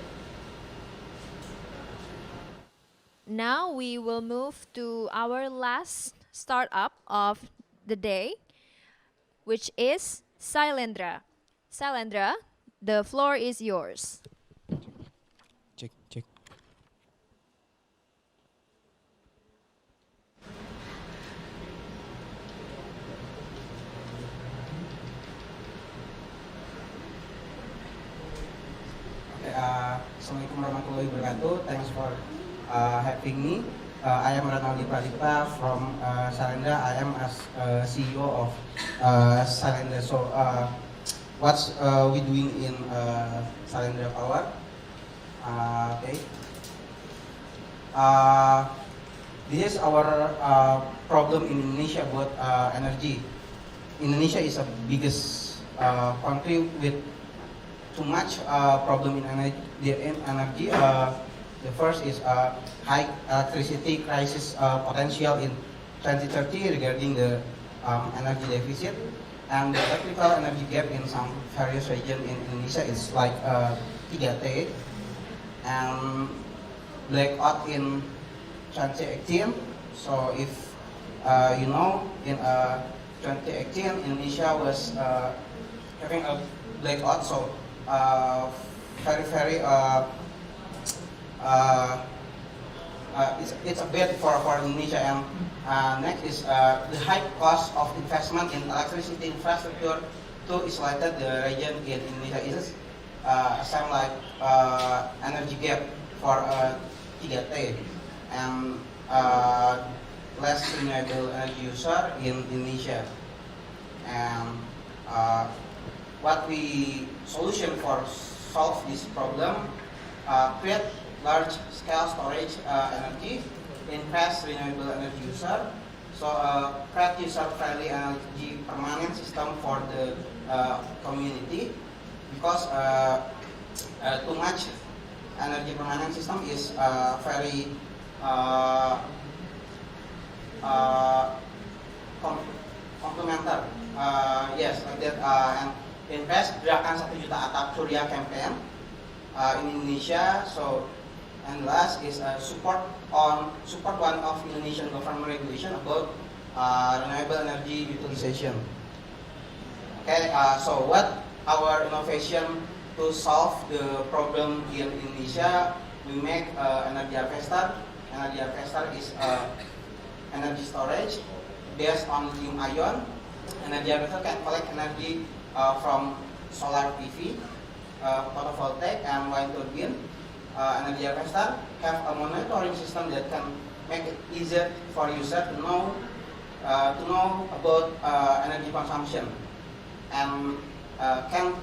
Now we will move to our last startup of the day, which is Sylendra. Sylendra, the floor is yours. Check. Assalamualaikum warahmatullahi wabarakatuh. Thanks for having me. I am Ranaldi Pradipta from Sylendra. I am as CEO of Sylendra. So, what's we doing in Sylendra Power? Okay. This is our problem in Indonesia about energy. Indonesia is the biggest country with too much problem in energy. The first is high electricity crisis potential in 2030 regarding the energy deficit, and the technical energy gap in some various regions in Indonesia is like 3T, and blackout in 2018. So if in 2018 Indonesia was having a blackout, so very it's a bad for Indonesia. And next is the high cost of investment in electricity infrastructure to isolate the region in Indonesia is same like energy gap for 3T, and less renewable energy user in Indonesia. And what we solution for solve this problem, create large scale storage energy, increase renewable energy user, so create user friendly energy permanent system for the community, because too much energy permanent system is very complementary. Yes, like that. And invest gerakan 1 juta atap surya campaign in Indonesia. So, and last is support one of Indonesian government regulation about renewable energy utilization. Okay, so what our innovation to solve the problem in Indonesia? We make energy harvester. Energy harvester is energy storage based on lithium ion. Energy harvester can collect energy from solar PV, photovoltaic, and wind turbine. Energy harvester have a monitoring system that can make it easier for user to know about energy consumption, and can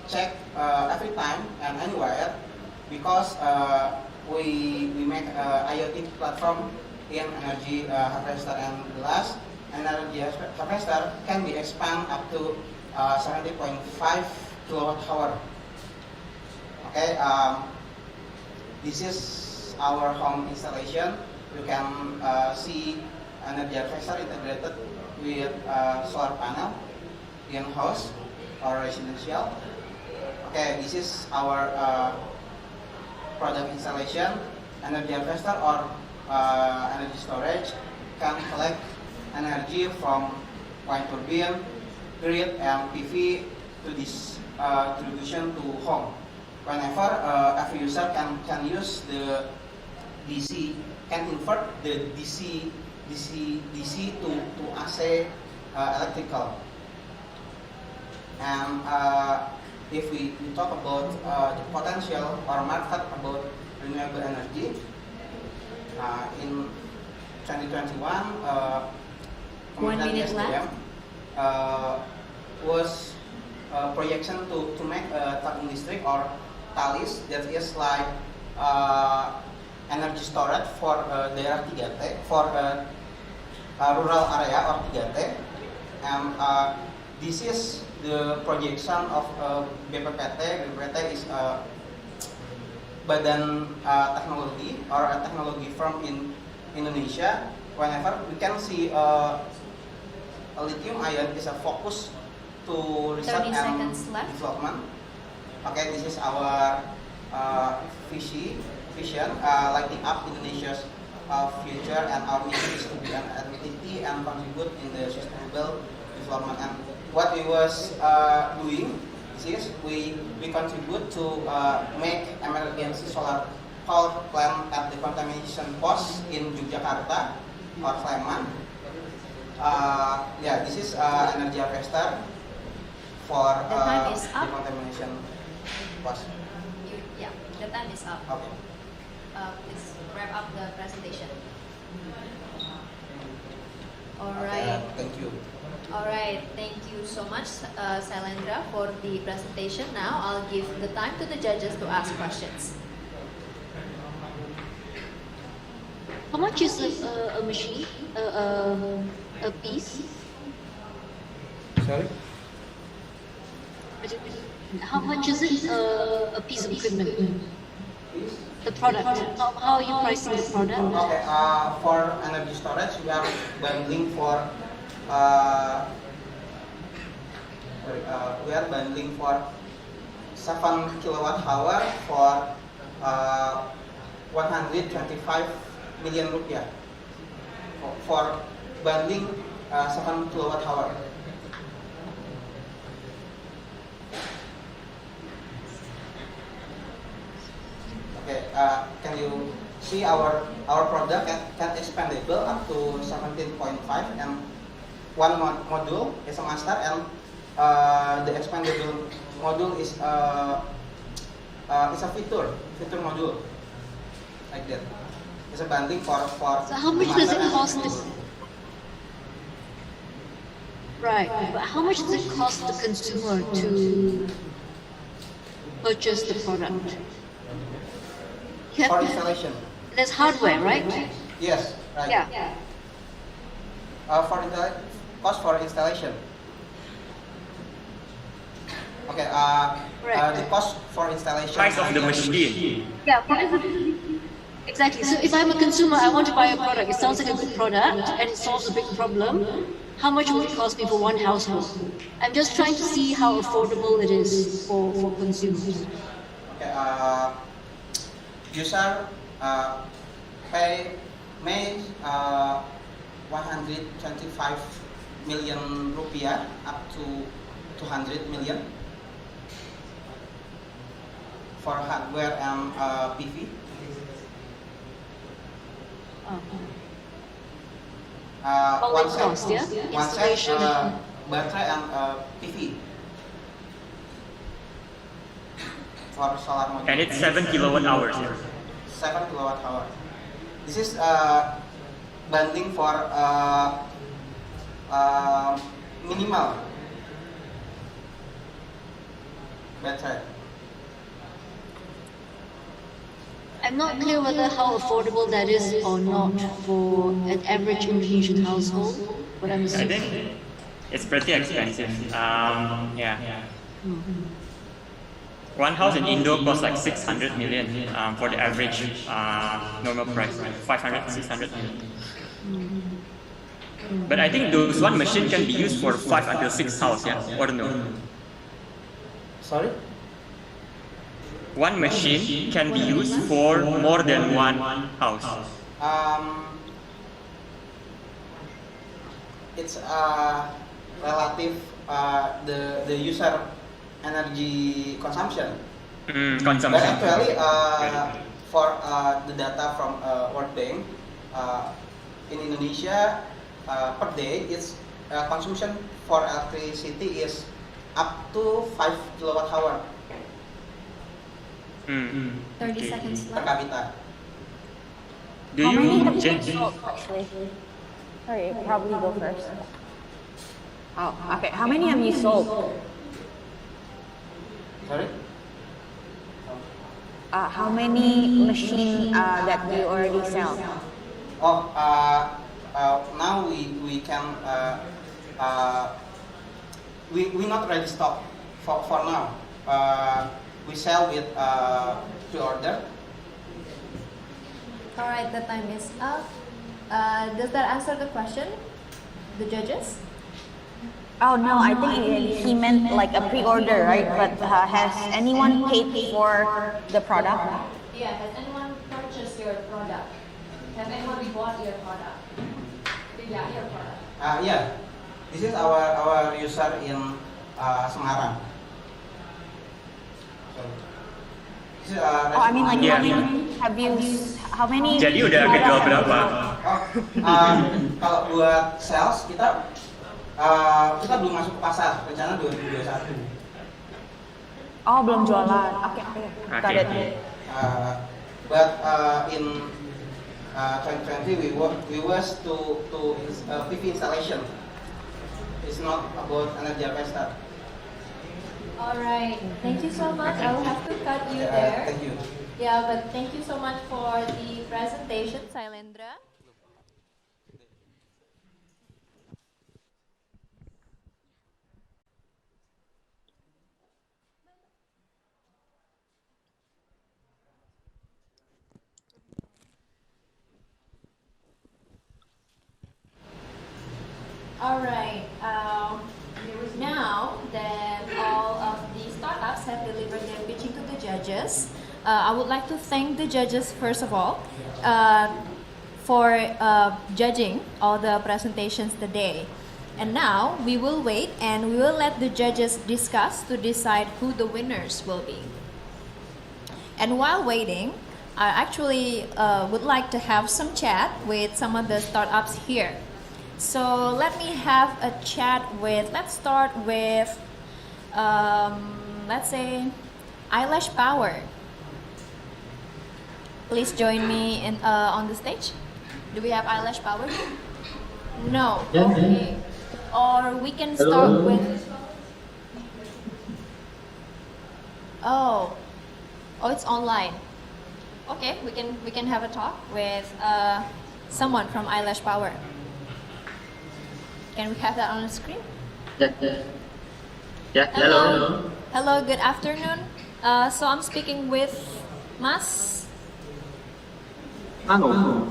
check every time and anywhere, because we make IoT platform in energy harvester. And the last, energy harvester can be expand up to 70.5 kilowatt hour. Okay, this is our home installation. You can see energy harvester integrated with solar panel in house or residential. Okay, this is our product installation. Energy harvester or energy storage can collect energy from wind turbine, grid, and PV to this distribution to home. Whenever every user can use the DC, can convert the DC to AC electrical. And if we talk about the potential or market about renewable energy, in 2021, 1 minute left. Was projection to make a Tabung Listrik or TALIS, that is like energy storage for daerah 3T, for rural area or 3T. And this is the projection of BPPT. BPPT is badan teknologi or a technology firm in Indonesia. Whenever we can see a lithium ion is a focus to research and development. Okay, this is our vision, lighting up Indonesia's future, and our mission is to be an entity and contribute in the sustainable development. And what we was doing is we contribute to make emergency solar power plant at the contamination post in Yogyakarta or Sleman. Yeah, this is energy harvester for The time is up. decontamination post. Yeah, the time is up. Okay. Please wrap up the presentation. All Okay, right. thank you. All right. Thank you so much, Sylendra, for the presentation. Now I'll give the time to the judges to ask questions. How much is a machine? A piece? Sorry? How much is it a piece of equipment? The product. How are you pricing the product? Okay, for energy storage, we are bundling for we are bundling for 7 kilowatt hour for 125 million rupiah. For bundling 7 kilowatt hour. Okay, can you see our product can expandable up to 17.5, and one module is a master, and the expandable module is a feature module like that. It's a bundling for. So how much does it cost? Right, but how much does it cost the consumer to purchase the product? For installation. There's hardware, right? Yes, right. Yeah. Cost for installation. Okay. The cost for installation. Price of the machine. Yeah. Exactly. So if I'm a consumer, I want to buy a product. It sounds like a good product and it solves a big problem. How much will it cost me for one household? I'm just trying to see how affordable it is for consumers. Okay. User may 125 million rupiah up to 200 million for hardware and PV. One cost, yeah? One set, battery and PV for solar module. And it's 7 kilowatt hours. 7 kilowatt hour. This is banding for minimal battery. I'm not clear whether how affordable that is or not for an average Indonesian household, but I'm I assuming. think it's pretty expensive. Yeah. One house in Indo costs like 600 million for the average normal price, 500, 600 million. But I think those one machine can be used for 5 until 6 house, yeah, or no? Sorry? One machine can be used for more than one house. It's relative the user energy consumption. Consumption. But actually, for the data from World Bank, in Indonesia per day, its consumption for electricity is up to 5 kilowatt hour. 30 seconds Per left. capita. Do How many have you you change? sold, actually? Sorry, probably go first. Oh, okay. How many have you sold? Sorry? How many machines that you already sell? Oh, now we can we not ready stock for now. We sell with pre-order. All right, the time is up. Does that answer the question? The judges? Oh no, I think he meant like a pre-order, right? But has anyone paid for the product? Yeah, has anyone purchased your product? Has anyone bought your product? Yeah, your product. Yeah, this is our user in Semarang. So, Oh, I mean like Yeah. how many have you? How many? Jadi udah kejual berapa? Kalau buat sales kita belum masuk ke pasar, rencana 2021. Oh, belum jualan. Oke, got it. But in 2020 we was to PV installation. It's not about energy harvester. All right, thank you so much. I will have to cut you there. Thank you. Yeah, but thank you so much for the presentation, Sylendra. All right. Now that all of the startups have delivered their pitching to the judges, I would like to thank the judges first of all for judging all the presentations today. And now we will wait and we will let the judges discuss to decide who the winners will be. And while waiting, I actually would like to have some chat with some of the startups here. So let me have a chat with, let's start with, let's say, Ailesh Power. Please join me in, on the stage. Do we have Ailesh Power? No. Okay. Or we can start with. Oh, it's online. Okay, we can have a talk with someone from Ailesh Power. Can we have that on the screen? Yeah. Hello. Hello. Good afternoon. So I'm speaking with Mas Ano.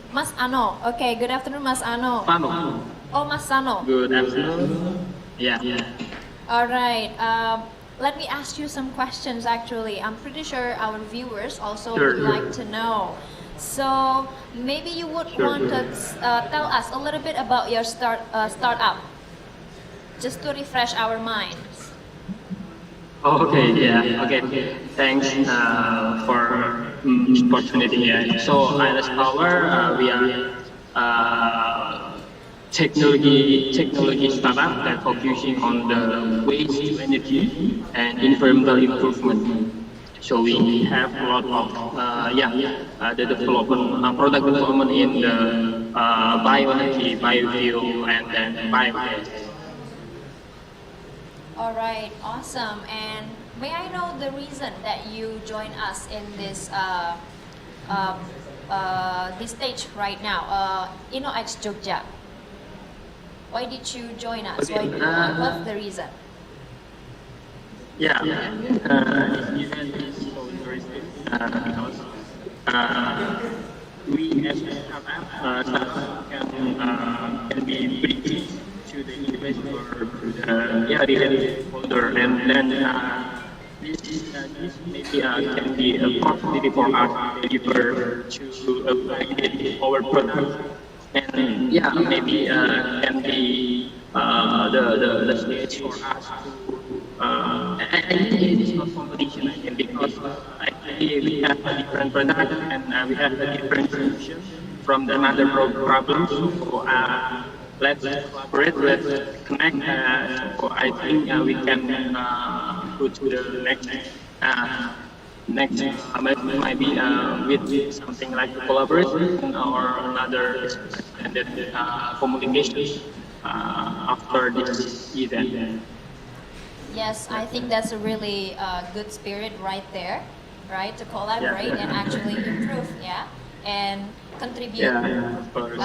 Mas Ano. Okay. Good afternoon, Mas Ano. Ano. Oh, Mas Ano. Good afternoon. Yeah. All right. Let me ask you some questions. Actually, I'm pretty sure our viewers also Sure. would like to know. So maybe you would want to tell us a little bit about your startup, just to refresh our minds. Okay, yeah, okay. Thanks for this opportunity. Yeah. So, Ailesh Power, we are technology startup that focusing on the waste to energy and environmental improvement. So we have a lot of the development, product development in the bioenergy, biofuel, and biogas. All right, awesome. And may I know the reason that you joined us in this this stage right now, innoXjogja? Why did you join us? Okay, What's the reason? Yeah, this event is so interesting because we as a startup can be bridged to the investor, to the related holder, and then this maybe can be a opportunity for us to deliver to validate our product, and maybe can be the stage for us to. I think it is not competition again because actually we have a different product and we have a different solution from the another problems. So let's collaborate, let's connect. So I think we can go to the next maybe with something like collaboration or another extended communication after this event. Yes, I think that's a really good spirit right there, right? To collaborate and actually improve, and contribute of course.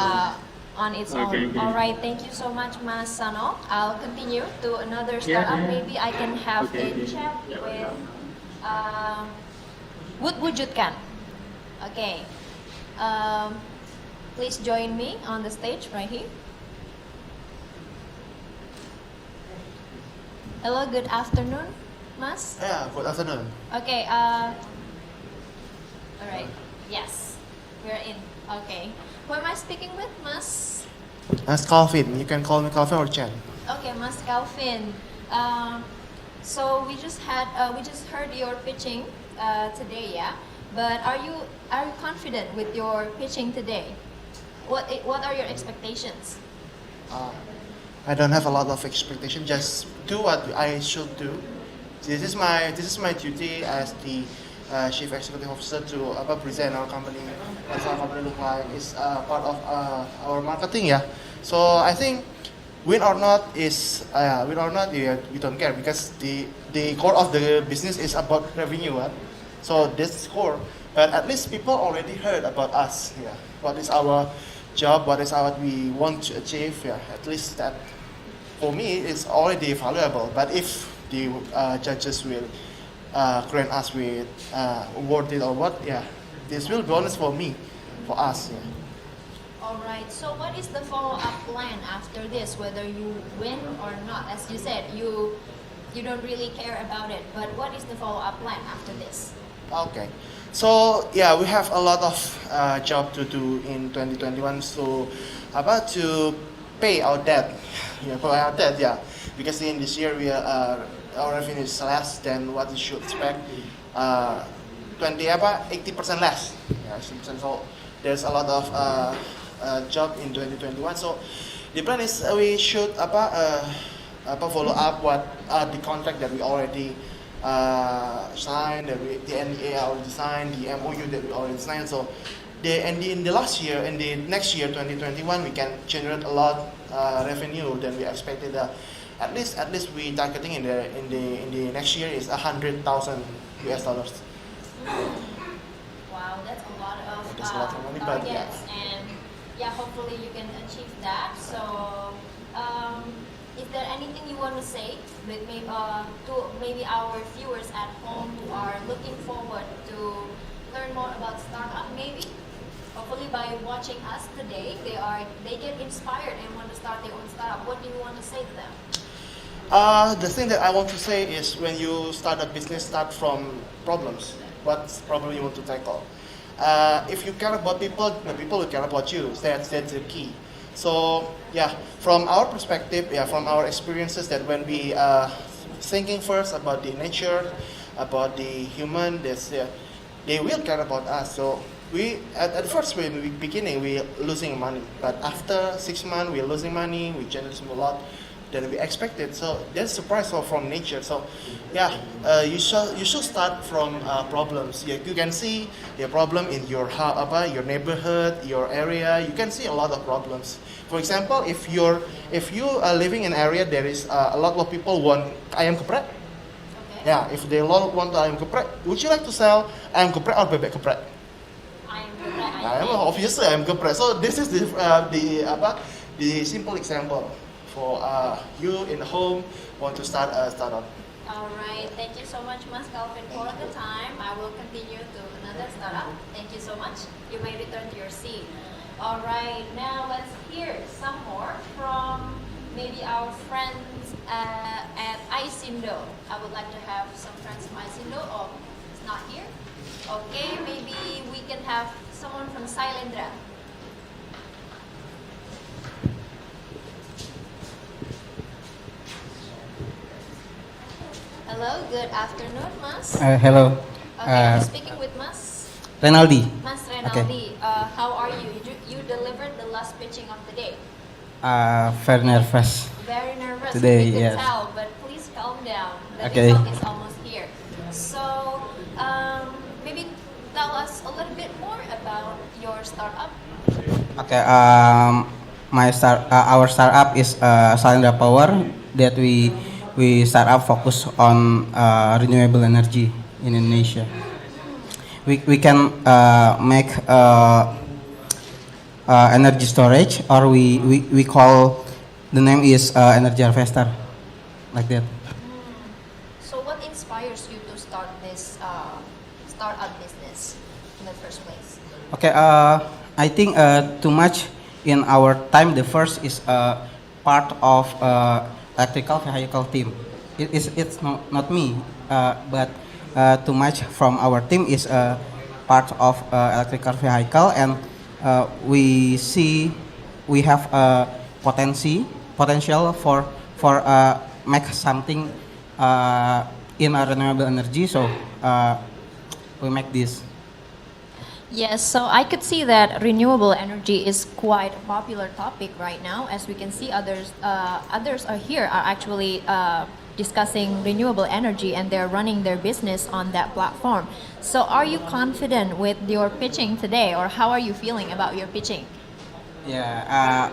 On its Okay. own. All right, thank you so much, Mas Sano. I'll continue to another startup. Maybe I can have a chat with Wujudkan. Okay, please join me on the stage right here. Hello, good afternoon, Mas. Yeah, good afternoon. Okay, all right, yes, we're in. Okay, who am I speaking with, Mas? As Calvin, you can call me Calvin or Chen. Okay, Mas Calvin. So we just heard your pitching today, yeah. But are you confident with your pitching today? What are your expectations? I don't have a lot of expectation. Just do what I should do. This is my duty as the chief executive officer to present our company, as our company look like. It's part of our marketing, yeah. So I think win or not we don't care because the core of the business is about revenue, right? So this core. But at least people already heard about us, yeah. What is our job? What is what we want to achieve? Yeah. At least that. For me, it's already valuable. But if the judges will grant us with awarded or what, this will be bonus for me, for us. Yeah. All right. So what is the follow-up plan after this? Whether you win or not, as you said, you don't really care about it. But what is the follow-up plan after this? Okay. So we have a lot of job to do in 2021. So about to pay our debt. Because in this year our revenue is less than what you should expect. 80% less. So there's a lot of job in 2021. So the plan is we should follow up what the contract that we already signed, the NDA already signed, the MOU that we already signed. So in the last year, in the next year, 2021, we can generate a lot revenue than we expected. At least we targeting in the next year is $100,000 US. Wow, that's a lot of That's a lot of money, but targets, and hopefully you can achieve that. So, is there anything you want to say with to maybe our viewers at home who are looking forward to learn more about startup? Maybe, hopefully by watching us today, they get inspired and want to start their own startup. What do you want to say to them? The thing that I want to say is when you start a business, start from problems. What problem you want to tackle? if you care about people, the people will care about you. That's the key. So yeah, from our perspective, yeah, from our experiences, that when we thinking first about the nature, about the human, they will care about us. So we at the first beginning we losing money, but after 6 months we're losing money, we generate a lot than we expected. So that's surprise from nature. So yeah, you should start from problems. Yeah, you can see the problem in your your neighborhood, your area. You can see a lot of problems. For example, if you are living in an area, there is a lot of people want ayam geprek. Yeah, if they want ayam geprek, would you like to sell ayam geprek or bebek geprek? Obviously ayam geprek. So this is the simple example for you in home want to start a startup. All right, thank you so much, Mas Calvin, for the time. I will continue to another startup. Thank you so much. You may return to your seat. All right, now let's hear some more from maybe our friends at AISINDO. I would like to have some friends from AISINDO. Oh, it's not here. Okay, maybe we can have someone from Sylendra. Hello, good afternoon, Mas. Hello. Okay, I'm speaking with Mas. Renaldi. Mas Renaldi, how are you? You delivered the last pitching of the day. Very nervous. Very nervous. Today, we can yes. tell, but please calm down. The Okay. result is almost here. So, maybe tell us a little bit more about your startup. Okay. Our startup is Sylendra Power that we start up focus on renewable energy in Indonesia. We can make energy storage, or we call the name is energy harvester, like that. So what inspires you to start this startup business in the first place? Okay, I think too much in our time. The first is part of electrical vehicle team. It's not me, but too much from our team is part of electrical vehicle, and we see we have potential for make something in a renewable energy. So we make this. Yes, so I could see that renewable energy is quite a popular topic right now. As we can see, others are here are actually discussing renewable energy, and they're running their business on that platform. So are you confident with your pitching today, or how are you feeling about your pitching? Yeah,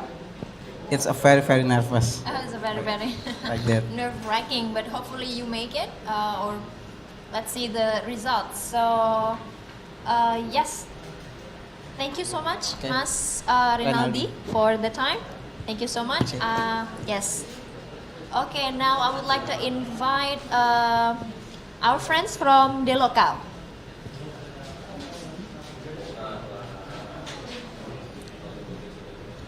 it's a very nervous. It's a very Like that. nerve-wracking, but hopefully you make it, or let's see the results. So yes, thank you so much, Okay. Mas Rinaldi, for the time. Thank you so much. Yes. Okay, now I would like to invite our friends from Delokal.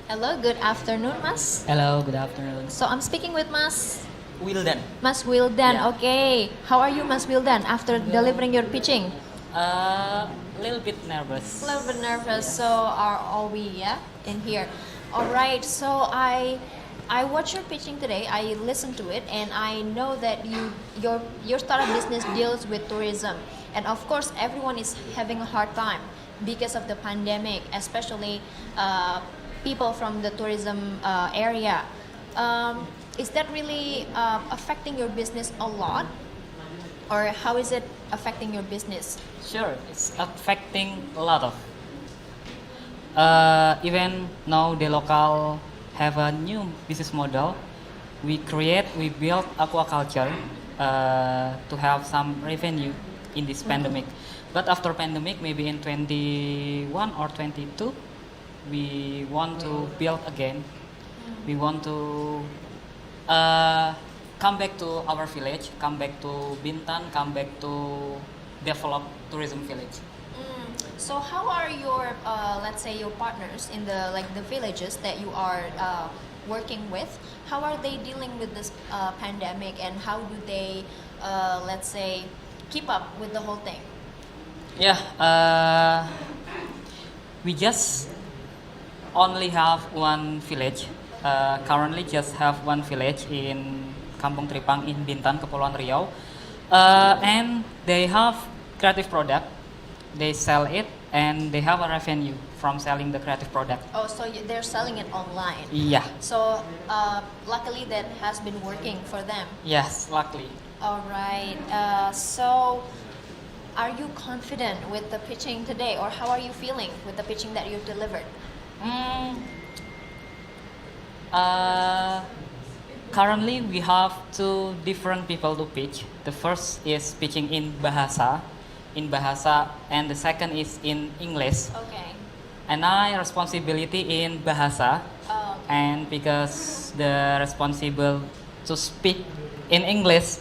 Hello, good afternoon, Mas. Hello, good afternoon. So I'm speaking with Mas Wildan. Mas Wildan. Yeah. Okay, how are you, Mas Wildan, after delivering your pitching? A little bit nervous. A little bit nervous. So are all we, yeah, in here. All right. So I watched your pitching today. I listened to it, and I know that your startup business deals with tourism, and of course everyone is having a hard time because of the pandemic, especially people from the tourism area. Is that really affecting your business a lot, or how is it affecting your business? Sure, it's affecting a lot of. Even now, Delokal have a new business model. We build aquaculture to have some revenue in this pandemic. But after pandemic, maybe in 21 or 22, we want to build again. We want to come back to our village, come back to Bintan, come back to develop tourism village. So how are your, let's say, your partners in the villages that you are working with? How are they dealing with this pandemic, and how do they, let's say, keep up with the whole thing? Yeah, we just only have one village. Currently, just have one village in Kampung Tripang in Bintan, Kepulauan Riau, and they have creative product. They sell it, and they have a revenue from selling the creative product. Oh, so they're selling it online. Yeah. So luckily that has been working for them. Yes, luckily. All right. So are you confident with the pitching today, or how are you feeling with the pitching that you've delivered? Currently, we have two different people to pitch. The first is pitching in bahasa, and the second is in English. Okay. And I responsibility in bahasa, and because the responsible to speak in English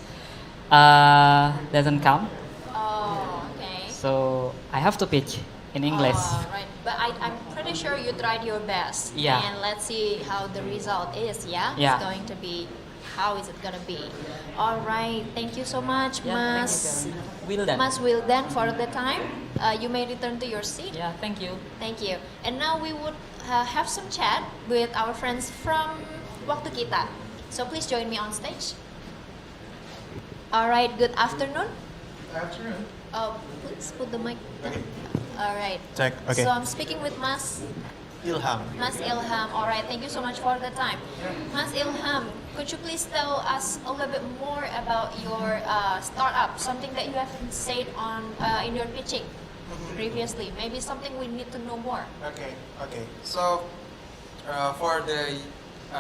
doesn't come. Oh, okay. So I have to pitch in English. Right. But I'm pretty sure you tried your best. Yeah. And let's see how the result is, yeah? Yeah. It's going to be, how is it going to be? All right. Thank you so much, Yeah, Mas. thank you, Wildan. Mas Wildan, for the time. You may return to your seat. Yeah, thank you. Thank you. And now we would have some chat with our friends from Waktu Kita. So please join me on stage. All right. Good afternoon. Afternoon. Please put the mic down. All right. Check. Okay. So I'm speaking with Mas Ilham. Ilham. All right. Thank you so much for the time. Mas Ilham, could you please tell us a little bit more about your startup? Something that you haven't said on in your pitching previously. Maybe something we need to know more. Okay. So, for the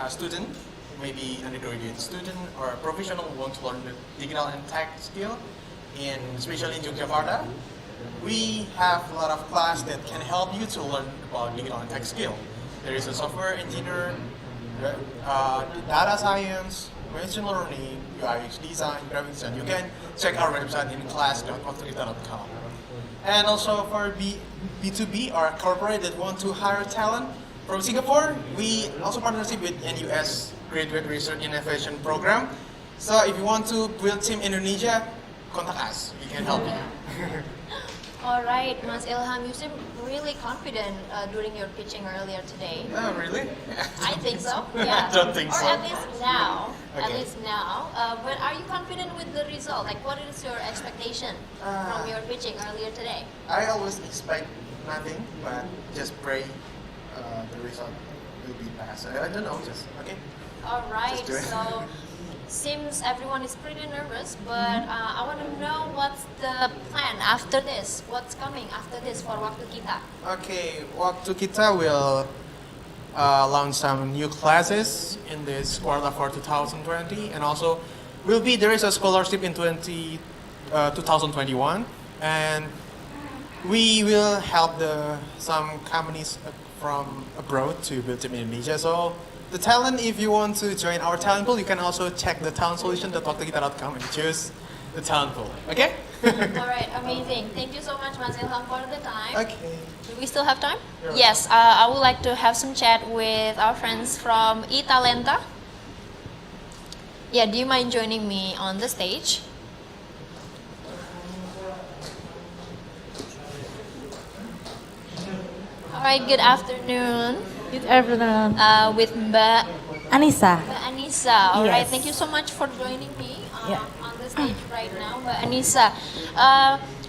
student, maybe undergraduate student or a professional who want to learn the digital and tech skill, especially in Yogyakarta, we have a lot of class that can help you to learn about digital and tech skill. There is a software engineer, data science, machine learning, UX design, graphic design. You can check our website in class.waktukita.com. And also for B2B or corporate that want to hire talent from Singapore, we also partnership with NUS Graduate Research Innovation Program. So if you want to build team Indonesia, contact us. We can help you. All right, Mas Ilham, you seem really confident during your pitching earlier today. Oh, really? I think so. Yeah. I don't think or so. at least now. At Okay. least now. But are you confident with the result? Like, what is your expectation from your pitching earlier today? I always expect nothing, but just pray the result will be passed. I don't know, just okay. All right. Just do it. So, seems everyone is pretty nervous, but I want to know what's the plan after this. What's coming after this for Waktu Kita? Okay, Waktu Kita will launch some new classes in this quarter for 2020, and also there is a scholarship in 2021, and we will help some companies from abroad to build in Indonesia. So the talent, if you want to join our talent pool, you can also check the talentsolution.waktukita.com and choose the talent pool. Okay? All right, amazing. Thank you so much, Mas Ilham, for the time. Okay. Do we still have time? Sure. Yes, I would like to have some chat with our friends from iTallenta. Yeah, do you mind joining me on the stage? All right, good afternoon. Good afternoon. With Mbak Anissa. Anissa. All right, Yes. thank you so much for joining me Yeah. on the stage right now, Mbak Anissa.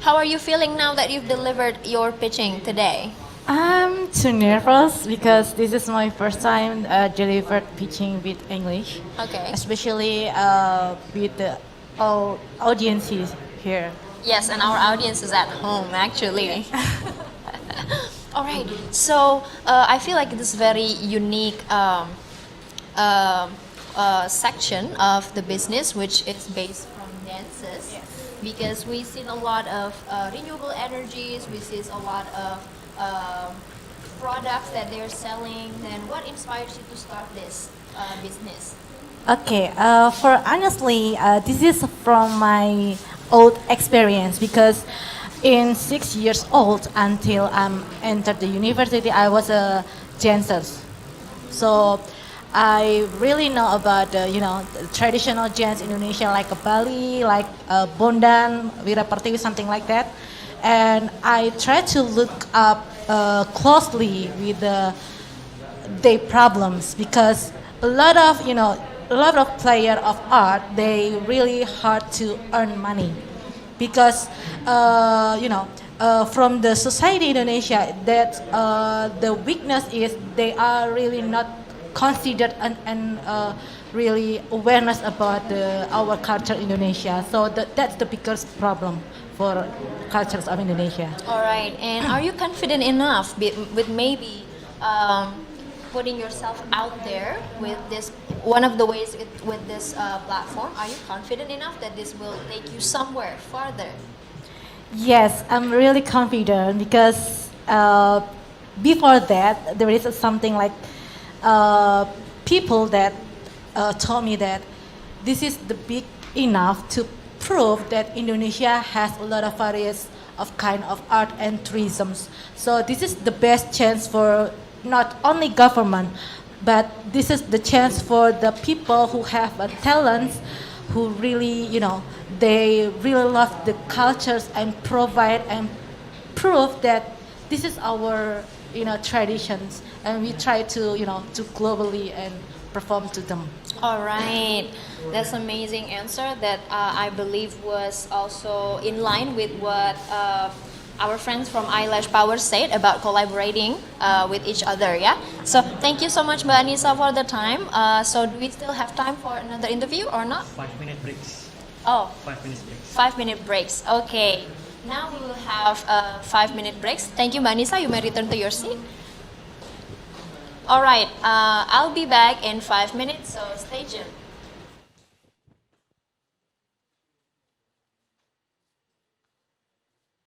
How are you feeling now that you've delivered your pitching today? I'm too nervous because this is my first time delivered pitching with English. Okay. Especially with the audiences here. Yes, and our audience is at home actually. All right, so I feel like this very unique section of the business, which is based from dances, because we've seen a lot of renewable energies, we see a lot of products that they're selling. Then what inspires you to start this business? Okay, for honestly, this is from my old experience because in 6 years old until I entered the university, I was a dancer. So I really know about the traditional dance in Indonesia, like a Bali, like Bondan, Wira Pertiwi, something like that. And I try to look up closely with their problems, because a lot of player of art, they really hard to earn money, because from the society in Indonesia, that the weakness is they are really not considered and really awareness about our culture in Indonesia. So that's the biggest problem for cultures of Indonesia. All right, and are you confident enough with maybe putting yourself out there with this, one of the ways with this platform? Are you confident enough that this will take you somewhere farther? Yes, I'm really confident, because before that there is something like people that told me that this is the big enough to prove that Indonesia has a lot of various of kind of art and tourisms. So this is the best chance for not only government, but this is the chance for the people who have talents, who really, they really love the cultures and provide and prove that this is our, traditions, and we try to, to globally and perform to them. All right, that's amazing answer that I believe was also in line with what our friends from Ailesh Power said about collaborating with each other. Yeah. So thank you so much, Mbak Anissa, for the time. So do we still have time for another interview or not? 5-minute breaks. Oh. 5 minutes breaks. 5-minute breaks. Okay. Now we will have 5-minute breaks. Thank you, Mbak Anissa. You may return to your seat. All right. I'll be back in 5 minutes. So stay tuned.